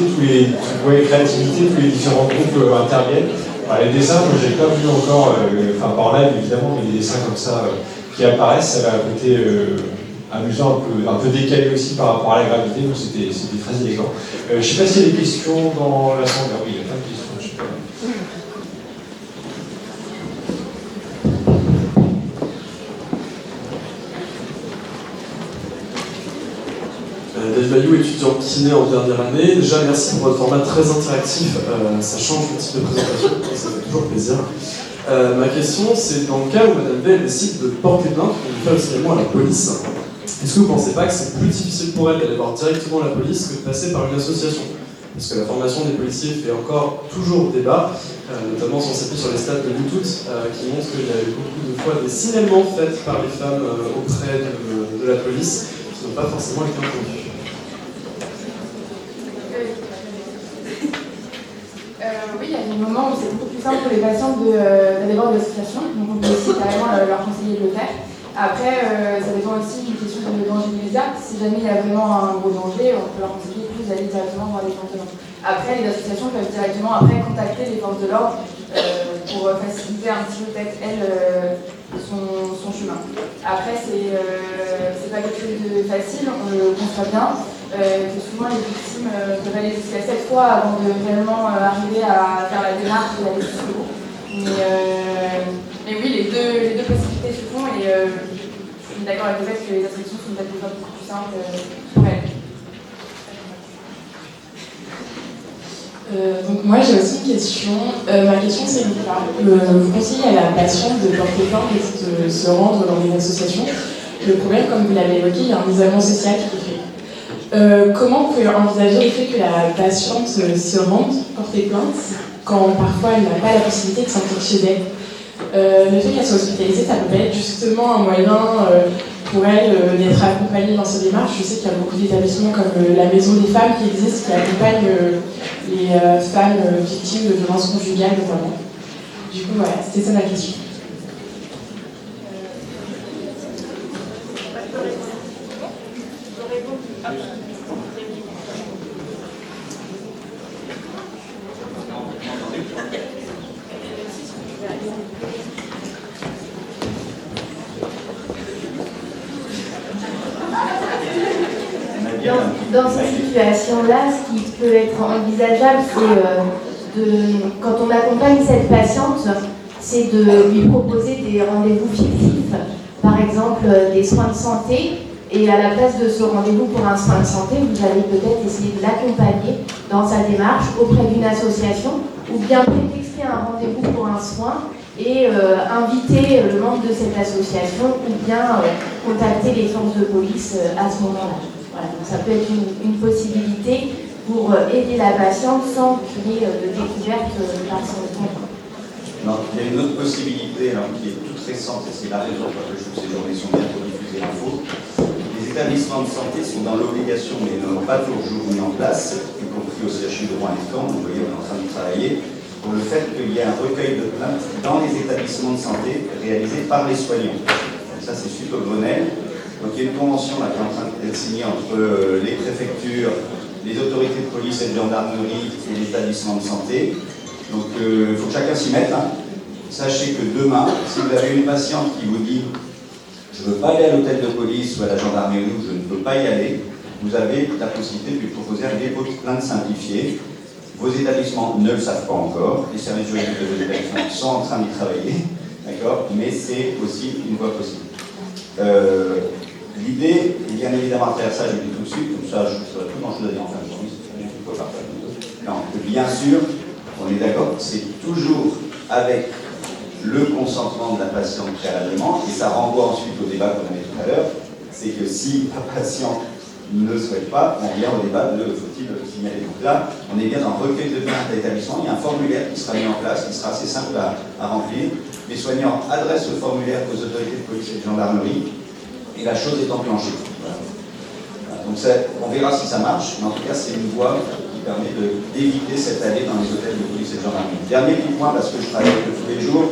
créativité, tous les différents groupes interviennent. Alors, les dessins, moi, je n'ai pas vu encore, par live évidemment, mais les dessins comme ça qui apparaissent, ça va à côté amusant, un peu décalé aussi par rapport à la gravité, donc c'était très élégant. Je ne sais pas s'il y a des questions dans l'assemblée. Oui, il y a plein de questions, je sais pas. Dave Bayou, étudiant kiné en dernière année. Déjà, merci pour votre format très interactif. Ça change le type de présentation, ça fait toujours plaisir. Ma question, c'est dans le cas où Madame B décide de porter plainte pour faire le signalement à la police, est-ce que vous ne pensez pas que c'est plus difficile pour elle d'aller voir directement la police que de passer par une association? Parce que la formation des policiers fait encore toujours débat, notamment si on s'appuie sur les stats de MeToo, qui montrent qu'il y a eu beaucoup de fois des signalements faits par les femmes auprès de la police qui n'ont pas forcément été entendus. Oui, il y a des moments où c'est beaucoup plus simple pour les patients d'aller voir des associations, donc on peut aussi carrément leur conseiller de le faire. Après, ça dépend aussi d'une question de danger immédiat. Si jamais il y a vraiment un gros danger, on peut leur conseiller plus d'aller directement voir les forces de l'ordre. Après, les associations peuvent directement contacter les forces de l'ordre pour faciliter un petit peu peut-être son chemin. Après, c'est pas quelque chose de facile, on le constate bien. Que souvent les victimes peuvent aller jusqu'à 7 fois avant de réellement arriver à faire la démarche et aller jusqu'au bout. Mais oui, les deux possibilités se font et je suis d'accord avec le fait que les instructions sont peut-être des fois beaucoup plus simples pour elles. Donc moi j'ai aussi une question. Ma question c'est vous conseillez à la patiente de porter plainte et de se rendre dans des associations. Le problème, comme vous l'avez évoqué, il y a un isolement social qui est fait. Comment vous pouvez envisager le fait que la patiente se rende porter plainte quand parfois elle n'a pas la possibilité de sortir chez elle? Le fait qu'elle soit hospitalisée, ça peut être justement un moyen pour elle d'être accompagnée dans ces démarches. Je sais qu'il y a beaucoup d'établissements comme la Maison des Femmes qui existent, qui accompagnent les femmes victimes de violences conjugales notamment. Du coup, voilà, c'était ça ma question. Dans ces situations-là, ce qui peut être envisageable, c'est quand on accompagne cette patiente, c'est de lui proposer des rendez-vous fictifs, par exemple des soins de santé, et à la place de ce rendez-vous pour un soin de santé, vous allez peut-être essayer de l'accompagner dans sa démarche auprès d'une association, ou bien prétexter un rendez-vous pour un soin et inviter le membre de cette association, ou bien contacter les forces de police à ce moment-là. Voilà, donc ça peut être une possibilité pour aider la patiente sans qu'il y ait de découverte par son compte. Non, il y a une autre possibilité qui est toute récente, et c'est la raison pour laquelle je trouve que ces journées sont bien pour diffuser l'info. Les établissements de santé sont dans l'obligation, mais ne l'ont pas toujours mis en place, y compris au CHU de Rouen-Liscan, vous voyez, on est en train de travailler, pour le fait qu'il y ait un recueil de plaintes dans les établissements de santé réalisé par les soignants. Donc ça, c'est suite au Grenelle. Donc il y a une convention là, qui est en train d'être signée entre les préfectures, les autorités de police et de gendarmerie et l'établissement de santé. Donc il faut que chacun s'y mette. Sachez que demain, si vous avez une patiente qui vous dit « je ne veux pas aller à l'hôtel de police ou à la gendarmerie, je ne peux pas y aller », vous avez la possibilité de lui proposer un dépôt de plainte simplifié. Vos établissements ne le savent pas encore, les services juridiques de vos établissements sont en train d'y travailler, d'accord, mais c'est aussi une voie possible. L'idée, bien évidemment, à travers ça, je le dis tout de suite, comme ça je serai tout grand chose à dire en fin de journée, c'est pas du tout quoi partager. Non, bien sûr, on est d'accord, c'est toujours avec le consentement de la patiente préalablement, et ça renvoie ensuite au débat qu'on avait tout à l'heure, c'est que si la patiente ne souhaite pas, on vient au débat de faut-il signaler. Donc là, on est bien dans le recueil de plainte à l'établissement, il y a un formulaire qui sera mis en place, qui sera assez simple à remplir. Les soignants adressent le formulaire aux autorités de police et de gendarmerie, et la chose est enclenchée. Voilà. Donc on verra si ça marche, mais en tout cas c'est une voie qui permet d'éviter cette allée dans les hôtels de police et de gendarmerie. Dernier petit point, parce que je travaille avec eux tous les jours,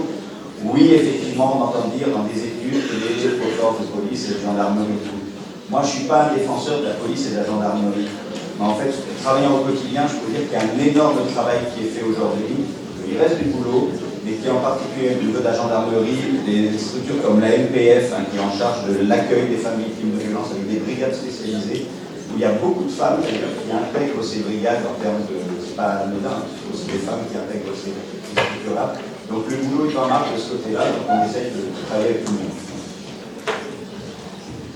oui effectivement on entend dire dans des études que les forces de police et de gendarmerie et tout. Moi, je ne suis pas un défenseur de la police et de la gendarmerie. Mais en fait, travaillant au quotidien, je peux dire qu'il y a un énorme travail qui est fait aujourd'hui. Il reste du boulot, mais qui est en particulier au niveau de la gendarmerie, des structures comme la MPF, qui est en charge de l'accueil des femmes victimes de violences avec des brigades spécialisées, où il y a beaucoup de femmes qui intègrent ces brigades en termes de... C'est pas anodin, c'est aussi des femmes qui intègrent ces structures-là. Donc le boulot est en marche de ce côté-là, donc on essaye de travailler avec tout le monde.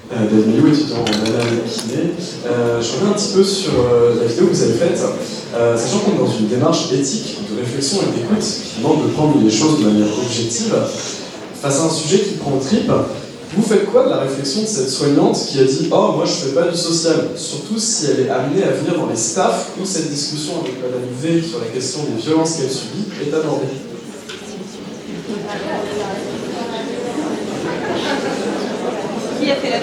David Millot, étudiant en analyse kiné. Je reviens un petit peu sur la vidéo que vous avez faite, sachant qu'on est dans une démarche éthique de réflexion et d'écoute qui demande de prendre les choses de manière objective. Face à un sujet qui prend au trip, vous faites quoi de la réflexion de cette soignante qui a dit « Oh, moi je fais pas du social », surtout si elle est amenée à venir dans les staffs où cette discussion avec Madame V sur la question des violences qu'elle subit est abordée. Qui a fait la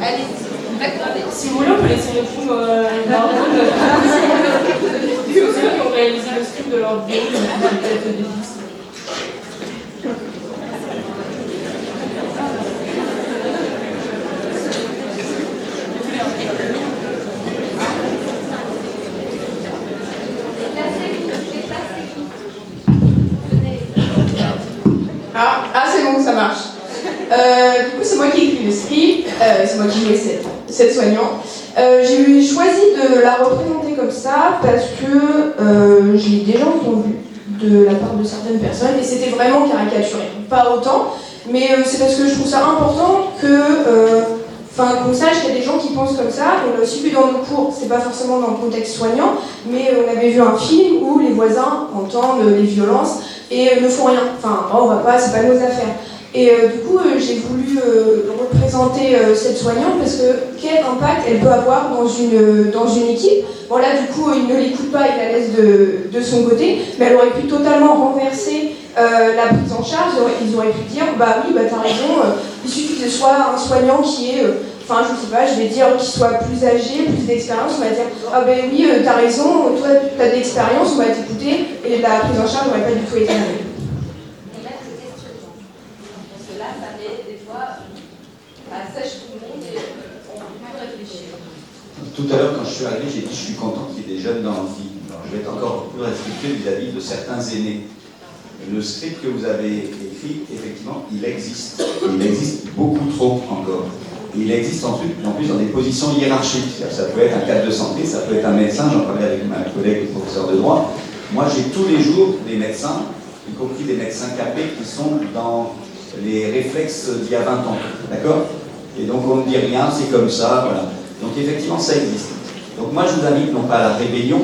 Allez, si vous voulez, on peut laisser répondre ceux qui ont réalisé le script de leur vidéo, peut-être des pistes. Ah c'est bon, ça marche. Du coup, c'est moi qui ai écrit le script, c'est moi qui jouais cette soignante. J'ai choisi de la représenter comme ça parce que je l'ai déjà entendu de la part de certaines personnes et c'était vraiment caricaturé. Pas autant, mais c'est parce que je trouve ça important qu'on sache qu'il y a des gens qui pensent comme ça. On l'a aussi vu dans nos cours, c'est pas forcément dans le contexte soignant, mais on avait vu un film où les voisins entendent les violences et ne font rien. Enfin, on va pas, c'est pas nos affaires. Et du coup, j'ai voulu représenter cette soignante parce que quel impact elle peut avoir dans une équipe. Bon là, du coup, il ne l'écoute pas, il la laisse de son côté, mais elle aurait pu totalement renverser la prise en charge. Ils auraient pu dire, bah oui, bah t'as raison, il suffit que ce soit un soignant qui est... Enfin, je sais pas, je vais dire qu'il soit plus âgé, plus d'expérience, on va dire « Ah ben oui, t'as raison, toi t'as de l'expérience, on va t'écouter » et la prise en charge n'aurait pas du tout été la même. Et là, c'est questionnement. Parce que là, ça met des fois, ça sèche tout le monde et on peut réfléchir. Tout à l'heure, quand je suis arrivé, j'ai dit je suis content qu'il y ait des jeunes dans l'amphi. Alors, je vais être encore plus restrictif vis-à-vis de certains aînés. Le script que vous avez écrit, effectivement, il existe. Il existe beaucoup trop encore. Il existe ensuite, en plus, dans des positions hiérarchiques. Ça peut être un cadre de santé, ça peut être un médecin. J'en parlais avec ma collègue professeur de droit. Moi, j'ai tous les jours des médecins, y compris des médecins capés, qui sont dans les réflexes d'il y a 20 ans. D'accord? Et donc, on ne dit rien, c'est comme ça, voilà. Donc, effectivement, ça existe. Donc, moi, je vous invite non pas à la rébellion,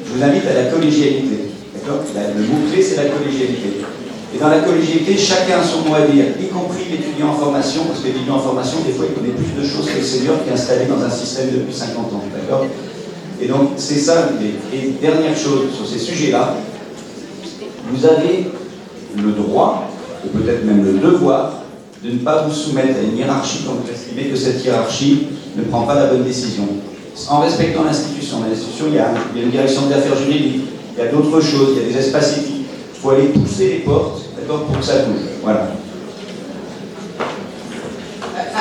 je vous invite à la collégialité. D'accord? Le mot-clé, c'est la collégialité. Et dans la collégialité, chacun a son mot à dire, y compris l'étudiant en formation, parce que l'étudiant en formation, des fois, il connaît plus de choses que le senior qui est installé dans un système depuis 50 ans. D'accord? Et donc, c'est ça l'idée. Et dernière chose, sur ces sujets-là, vous avez le droit, et peut-être même le devoir, de ne pas vous soumettre à une hiérarchie quand vous estimez que cette hiérarchie ne prend pas la bonne décision. En respectant l'institution. L'institution, il y a une direction des affaires juridiques, il y a d'autres choses, il y a des espaces éthiques. Il faut aller pousser les portes, d'accord, pour que ça bouge. Voilà.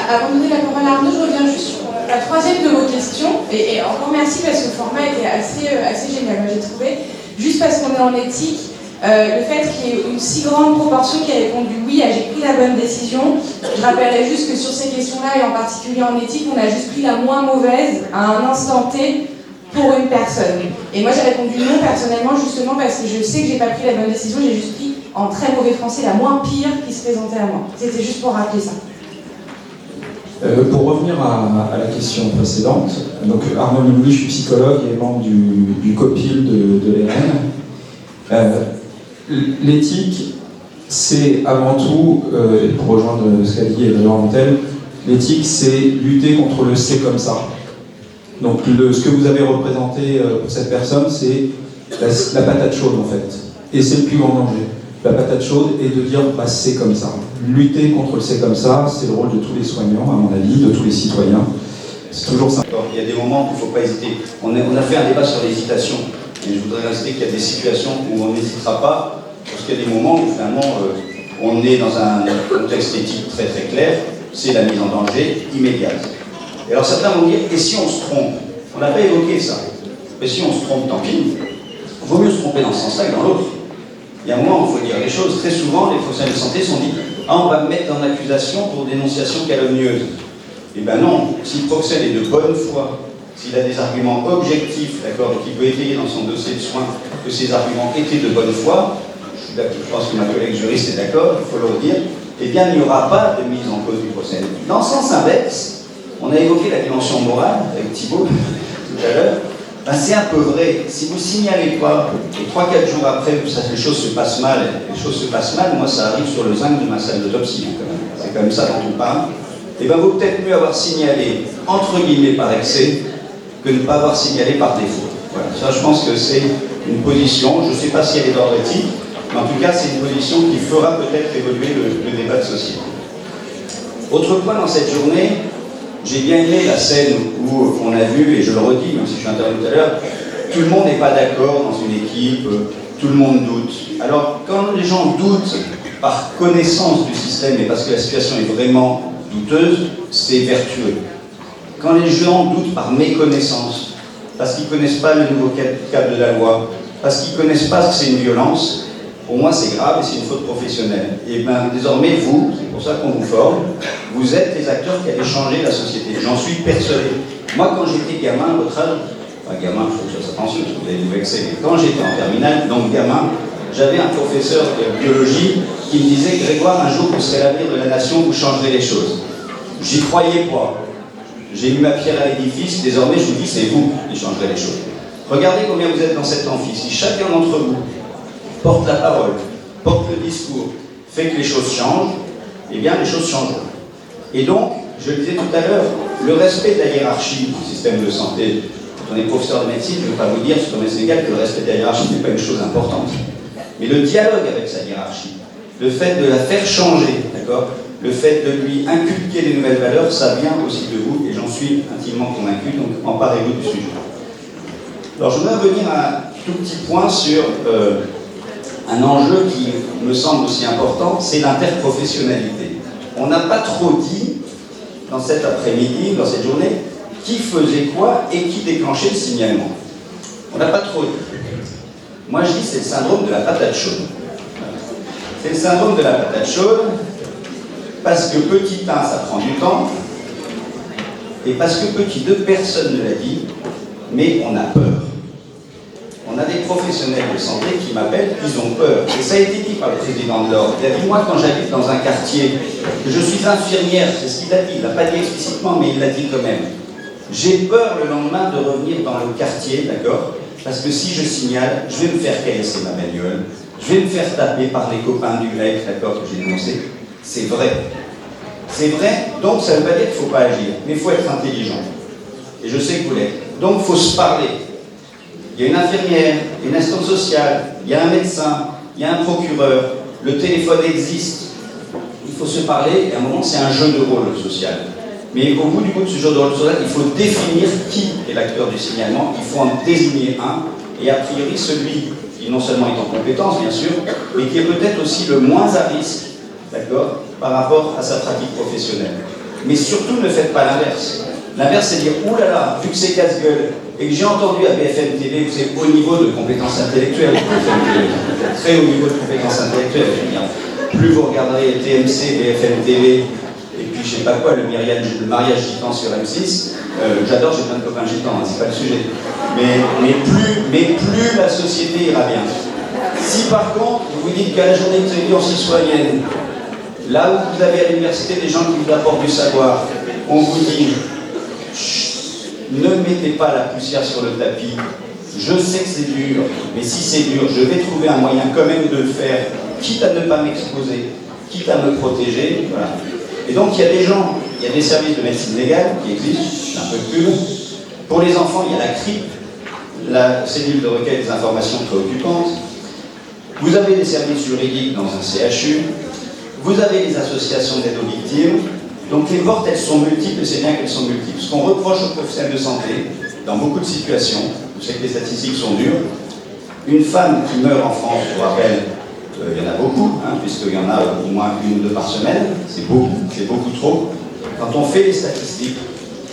Avant de donner la parole à Arnaud, je reviens juste sur la troisième de vos questions. Et encore merci parce que le format était assez génial, j'ai trouvé. Juste parce qu'on est en éthique, Le fait qu'il y ait une si grande proportion qui a répondu oui à j'ai pris la bonne décision, je rappellerai juste que sur ces questions-là, et en particulier en éthique, on a juste pris la moins mauvaise à un instant T pour une personne. Et moi j'ai répondu non personnellement justement parce que je sais que j'ai pas pris la bonne décision, j'ai juste pris en très mauvais français la moins pire qui se présentait à moi. C'était juste pour rappeler ça. Pour revenir à la question précédente, donc Arnaud Migny, je suis psychologue et membre du COPIL de l'ERN. L'éthique, c'est avant tout, pour rejoindre ce qu'a dit Grégoire Montel, l'éthique c'est lutter contre le c'est comme ça. Donc ce que vous avez représenté pour cette personne, c'est la patate chaude en fait. Et c'est le plus grand danger. La patate chaude est de dire bah, c'est comme ça. Lutter contre le c'est comme ça, c'est le rôle de tous les soignants, à mon avis, de tous les citoyens. C'est toujours ça. Il y a des moments où il ne faut pas hésiter. On a fait un débat sur l'hésitation. Et je voudrais insister qu'il y a des situations où on n'hésitera pas, parce qu'il y a des moments où finalement on est dans un contexte éthique très très clair, c'est la mise en danger immédiate. Et alors certains vont dire, et si on se trompe? On n'a pas évoqué ça. Mais si on se trompe, tant pis. Il vaut mieux se tromper dans ce sens-là que dans l'autre. Il y a un moment où il faut dire les choses. Très souvent, les professionnels de santé sont dit, ah, on va me mettre en accusation pour dénonciation calomnieuse. Eh bien non, si le professionnel est de bonne foi, s'il a des arguments objectifs, d'accord, et qu'il peut étayer dans son dossier de soins que ces arguments étaient de bonne foi, je pense que ma collègue juriste est d'accord, il faut le redire, eh bien il n'y aura pas de mise en cause du professionnel. Dans le sens inverse, on a évoqué la dimension morale avec Thibault tout à l'heure, ben, c'est un peu vrai. Si vous ne signalez pas, et 3-4 jours après, les choses se passent mal, moi ça arrive sur le zinc de ma salle d'autopsie, c'est comme ça dont on parle, et bien vaut peut-être mieux avoir signalé, entre guillemets, par excès, que ne pas avoir signalé par défaut. Voilà, ça je pense que c'est une position, je ne sais pas si elle est d'ordre éthique, mais en tout cas c'est une position qui fera peut-être évoluer le débat de société. Autre point dans cette journée, j'ai bien aimé la scène où on a vu, et je le redis, même si je suis intervenu tout à l'heure, tout le monde n'est pas d'accord dans une équipe, tout le monde doute. Alors quand les gens doutent par connaissance du système et parce que la situation est vraiment douteuse, c'est vertueux. Quand les gens doutent par méconnaissance, parce qu'ils ne connaissent pas le nouveau cadre de la loi, parce qu'ils ne connaissent pas ce que c'est une violence, pour moi c'est grave et c'est une faute professionnelle. Et bien désormais vous, c'est pour ça qu'on vous forme, vous êtes les acteurs qui allez changer la société. J'en suis persuadé. Moi quand j'étais gamin, à votre âge, enfin gamin, il faut que je fasse attention parce que vous allez vous vexer, mais quand j'étais en terminale, donc gamin, j'avais un professeur de biologie qui me disait, Grégoire, un jour vous serez l'avenir de la nation, vous changerez les choses. J'y croyais pas. J'ai mis ma pierre à l'édifice, désormais je vous dis, c'est vous qui changerez les choses. Regardez combien vous êtes dans cet amphi. Si chacun d'entre vous porte la parole, porte le discours, fait que les choses changent, eh bien les choses changeront. Et donc, je le disais tout à l'heure, le respect de la hiérarchie du système de santé, quand on est professeur de médecine, je ne veux pas vous dire, c'est comme un Sénégal, que le respect de la hiérarchie n'est pas une chose importante. Mais le dialogue avec sa hiérarchie, le fait de la faire changer, d'accord, le fait de lui inculquer des nouvelles valeurs, ça vient aussi de vous, et j'en suis intimement convaincu, donc emparez-vous du sujet. Alors je voudrais revenir à un tout petit point sur un enjeu qui me semble aussi important, c'est l'interprofessionnalité. On n'a pas trop dit, dans cet après-midi, dans cette journée, qui faisait quoi et qui déclenchait le signalement. On n'a pas trop dit. Moi je dis c'est le syndrome de la patate chaude. C'est le syndrome de la patate chaude, parce que petit 1, ça prend du temps, et parce que petit 2, personne ne l'a dit, mais on a peur. On a des professionnels de santé qui m'appellent, ils ont peur. Et ça a été dit par le président de l'Ordre. Il a dit, moi quand j'habite dans un quartier, que je suis infirmière, c'est ce qu'il a dit, il ne l'a pas dit explicitement, mais il l'a dit quand même. J'ai peur le lendemain de revenir dans le quartier, d'accord, parce que si je signale, je vais me faire caresser ma bagnole, je vais me faire taper par les copains du mec, d'accord, que j'ai dénoncé. C'est vrai. C'est vrai, donc ça ne veut pas dire qu'il ne faut pas agir, mais il faut être intelligent. Et je sais que vous l'êtes. Donc il faut se parler. Il y a une infirmière, une assistante sociale, il y a un médecin, il y a un procureur, le téléphone existe. Il faut se parler, et à un moment c'est un jeu de rôle social. Mais au bout du bout de ce jeu de rôle social, il faut définir qui est l'acteur du signalement, il faut en désigner un, et a priori celui qui non seulement est en compétence bien sûr, mais qui est peut-être aussi le moins à risque, d'accord, par rapport à sa pratique professionnelle. Mais surtout ne faites pas l'inverse. L'inverse c'est dire, oulala, vu que c'est casse-gueule, et que j'ai entendu à BFM TV, vous savez, haut niveau de compétences intellectuelles, très haut niveau de compétences intellectuelles, je veux dire. Plus vous regarderez TMC, BFM TV, et puis je sais pas quoi, le mariage gitan sur M6, j'adore, j'ai plein de copains gitans, hein, c'est pas le sujet. Mais plus la société ira bien. Si par contre, vous vous dites qu'à la journée d'intelligence citoyenne, là où vous avez à l'université des gens qui vous apportent du savoir, on vous dit ne mettez pas la poussière sur le tapis, je sais que c'est dur, mais si c'est dur, je vais trouver un moyen quand même de le faire, quitte à ne pas m'exposer, quitte à me protéger, voilà. Et donc il y a des gens, il y a des services de médecine légale qui existent, un peu de pub. Pour les enfants, il y a la CRIP, la cellule de recueil des informations préoccupantes. Vous avez des services juridiques dans un CHU, vous avez les associations d'aide aux victimes. Donc les portes, elles sont multiples, et c'est bien qu'elles sont multiples. Ce qu'on reproche aux professionnels de santé, dans beaucoup de situations, vous savez que les statistiques sont dures, une femme qui meurt en France, je vous rappelle, il y en a beaucoup, hein, puisqu'il y en a au moins 1 ou 2 par semaine, c'est beaucoup trop. Quand on fait les statistiques,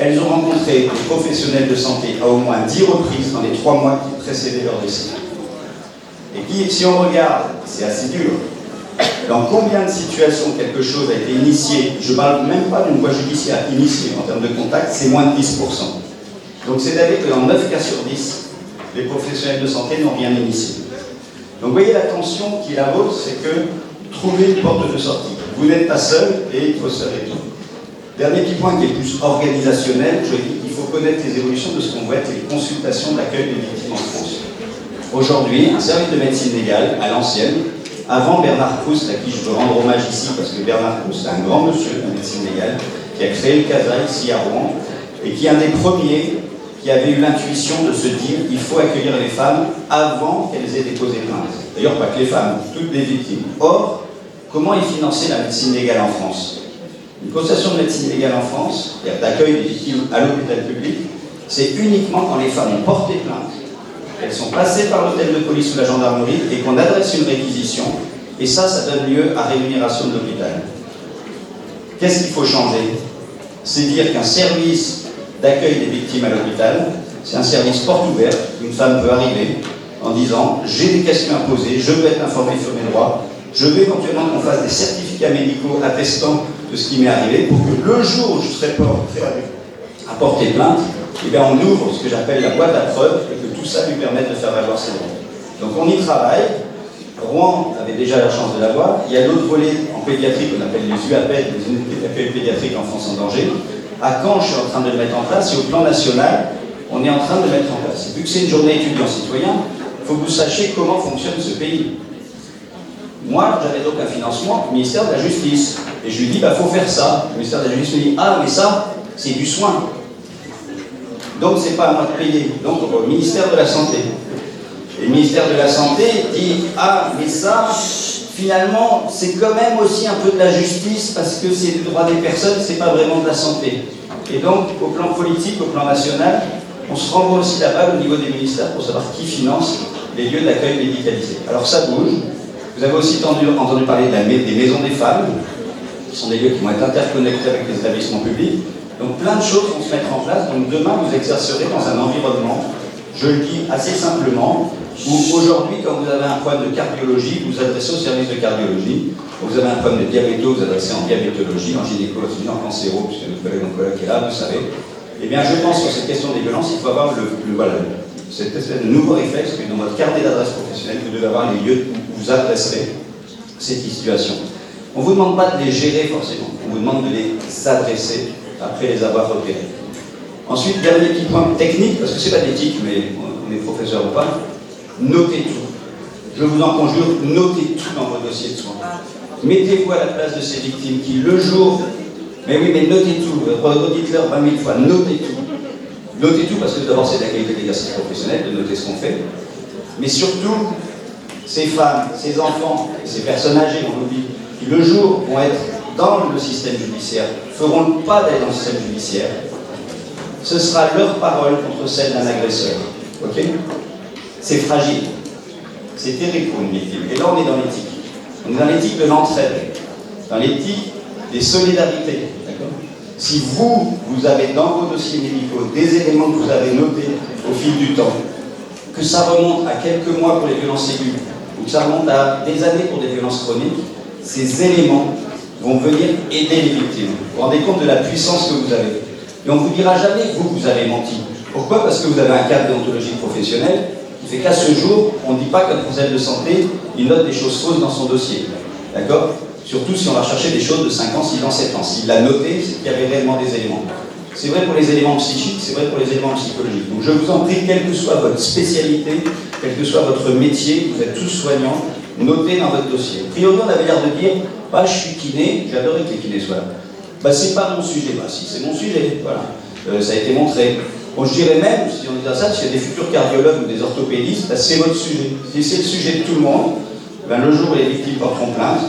elles ont rencontré des professionnels de santé à au moins 10 reprises dans les 3 mois qui précédaient leur décès. Et puis, si on regarde, c'est assez dur, dans combien de situations quelque chose a été initié, je ne parle même pas d'une voie judiciaire initiée en termes de contact, c'est moins de 10%. Donc c'est-à-dire que dans 9 cas sur 10, les professionnels de santé n'ont rien initié. Donc vous voyez la tension qui est la vôtre, c'est que trouver une porte de sortie. Vous n'êtes pas seul et il faut se réunir. Dernier petit point qui est plus organisationnel, je dis qu'il faut connaître les évolutions de ce qu'on voit être les consultations d'accueil des victimes en France. Aujourd'hui, un service de médecine légale, à l'ancienne, avant Bernard Proust, à qui je veux rendre hommage ici, parce que Bernard Proust, c'est un grand monsieur de la médecine légale, qui a créé le CASA ici à Rouen, et qui est un des premiers qui avait eu l'intuition de se dire il faut accueillir les femmes avant qu'elles aient déposé plainte. D'ailleurs, pas que les femmes, toutes les victimes. Or, comment est financée la médecine légale en France? Une consultation de médecine légale en France, d'accueil des victimes à l'hôpital public, c'est uniquement quand les femmes ont porté plainte, elles sont passées par l'hôtel de police ou la gendarmerie et qu'on adresse une réquisition, et ça donne lieu à rémunération de l'hôpital. Qu'est-ce qu'il faut changer? C'est dire qu'un service d'accueil des victimes à l'hôpital, c'est un service porte ouverte, une femme peut arriver en disant j'ai des questions à poser, je veux être informée sur mes droits, je veux éventuellement qu'on fasse des certificats médicaux attestant de ce qui m'est arrivé pour que le jour où je serai prêt à porter plainte, eh bien on ouvre ce que j'appelle la boîte à preuves et que tout ça lui permette de faire valoir ses droits. Donc on y travaille. Rouen avait déjà la chance de l'avoir. Il y a d'autres volets en pédiatrie qu'on appelle les UAPED, les unités d'accueil pédiatrique enfance en danger. À Caen, je suis en train de le mettre en place, et au plan national, on est en train de le mettre en place. Et vu que c'est une journée étudiant-citoyen, il faut que vous sachiez comment fonctionne ce pays. Moi, j'avais donc un financement au ministère de la Justice. Et je lui dis, il faut faire ça. Le ministère de la Justice me dit, ah, mais ça, c'est du soin. Donc, c'est pas à moi de payer. Donc, au ministère de la Santé. Et le ministère de la Santé dit, ah, mais ça, finalement, c'est quand même aussi un peu de la justice parce que c'est le droit des personnes, c'est pas vraiment de la santé. Et donc, au plan politique, au plan national, on se renvoie aussi la balle au niveau des ministères pour savoir qui finance les lieux d'accueil médicalisés. Alors ça bouge. Vous avez aussi entendu parler des maisons des femmes, qui sont des lieux qui vont être interconnectés avec les établissements publics. Donc plein de choses vont se mettre en place. Donc demain, vous exercerez dans un environnement, je le dis assez simplement, où aujourd'hui, quand vous avez un problème de cardiologie, vous vous adressez au service de cardiologie. Quand vous avez un problème de diabéto, vous vous adressez en diabétologie, en gynécologie, en cancéro, puisque notre collègue oncologue est là, vous savez. Eh bien, je pense que sur cette question des violences, il faut avoir cette espèce de nouveau réflexe que dans votre carnet d'adresse professionnelle, vous devez avoir les lieux où vous adresserez ces situations. On ne vous demande pas de les gérer forcément, on vous demande de les adresser après les avoir repérés. Ensuite, dernier petit point technique, parce que c'est pas d'éthique, mais on est professeur ou pas, notez tout. Je vous en conjure, notez tout dans vos dossiers de soins. Mettez-vous à la place de ces victimes qui, le jour... Mais oui, mais notez tout, redites-leur 20 000 fois, notez tout. Notez tout parce que d'abord c'est la qualité de l'exercice professionnel, de noter ce qu'on fait. Mais surtout, ces femmes, ces enfants, et ces personnes âgées, on l'oublie, qui le jour vont être dans le système judiciaire, feront le pas d'aller dans le système judiciaire, ce sera leur parole contre celle d'un agresseur. Ok? C'est fragile. C'est terrible pour une victime. Et là, on est dans l'éthique. On est dans l'éthique de l'entraide, dans l'éthique des solidarités. D'accord? Si vous avez dans vos dossiers médicaux des éléments que vous avez notés au du temps, que ça remonte à quelques mois pour les violences aiguës, ou que ça remonte à des années pour des violences chroniques, ces éléments vont venir aider les victimes. Vous vous rendez compte de la puissance que vous avez. Et on ne vous dira jamais que vous avez menti. Pourquoi? Parce que vous avez un cadre déontologique professionnel qui fait qu'à ce jour, on ne dit pas qu'un professionnel de santé, il note des choses fausses dans son dossier. D'accord? Surtout si on va chercher des choses de 5 ans, 6 ans, 7 ans. S'il l'a noté, c'est qu'il y avait réellement des éléments. C'est vrai pour les éléments psychiques, c'est vrai pour les éléments psychologiques. Donc je vous en prie, quelle que soit votre spécialité, quel que soit votre métier, vous êtes tous soignants, notez dans votre dossier. A priori, on avait l'air de dire, bah, je suis kiné, j'adorais que les kinés soient là. Bah, c'est pas mon sujet. Bah, si, c'est mon sujet, voilà. Ça a été montré. Bon, je dirais même, si on dit à ça, s'il y a des futurs cardiologues ou des orthopédistes, bah, c'est votre sujet. Si c'est le sujet de tout le monde, ben, le jour où les victimes porteront plainte,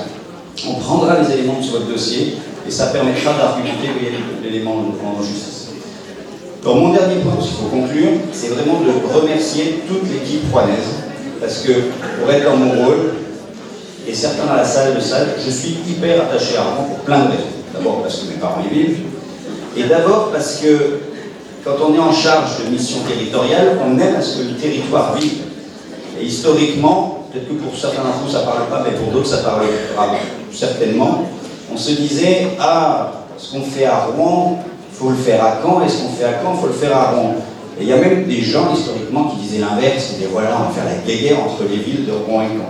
on prendra les éléments sur votre dossier et ça permettra d'argumenter l'élément en justice. Alors, mon dernier point, s'il faut conclure, c'est vraiment de remercier toute l'équipe rouennaise, parce que pour être dans mon rôle, et certains dans la salle le savent, je suis hyper attaché à Rouen pour plein de raisons. D'abord parce que mes parents y vivent, et d'abord parce que quand on est en charge de mission territoriale, on aime à ce que le territoire vive. Et historiquement, peut-être que pour certains d'entre vous ça ne parle pas, mais pour d'autres ça parlera certainement, on se disait, ah, ce qu'on fait à Rouen, il faut le faire à Caen, et ce qu'on fait à Caen, il faut le faire à Rouen. Et il y a même des gens historiquement qui disaient l'inverse, qui disaient voilà, on va faire la guerre entre les villes de Rouen et Caen.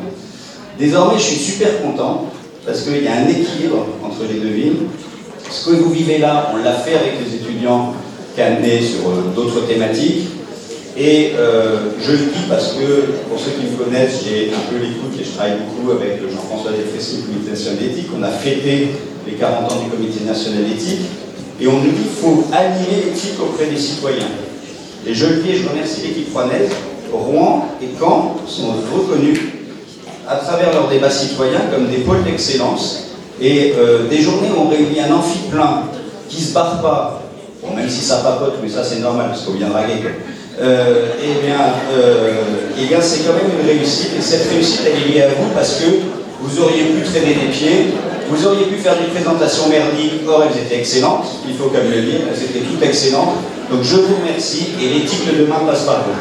Désormais, je suis super content, parce qu'il y a un équilibre entre les deux villes. Ce que vous vivez là, on l'a fait avec les étudiants canés sur d'autres thématiques. Et je le dis parce que, pour ceux qui me connaissent, j'ai un peu l'écoute et je travaille beaucoup avec Jean-François Delfrécy du Comité national d'éthique. On a fêté les 40 ans du Comité national d'éthique. Et on nous dit qu'il faut animer l'éthique auprès des citoyens. Et je le dis et je remercie l'équipe rouennaise. Rouen et Caen sont reconnus à travers leurs débats citoyens comme des pôles d'excellence. Et des journées où on réunit un amphi plein qui ne se barre pas, bon, même si ça papote, mais ça c'est normal parce qu'on vient draguer. Eh bien c'est quand même une réussite, et cette réussite elle est liée à vous parce que vous auriez pu traîner des pieds, vous auriez pu faire des présentations merdiques, or elles étaient excellentes, il faut quand même le dire, elles étaient toutes excellentes, donc je vous remercie et l'éthique de demain passe par vous.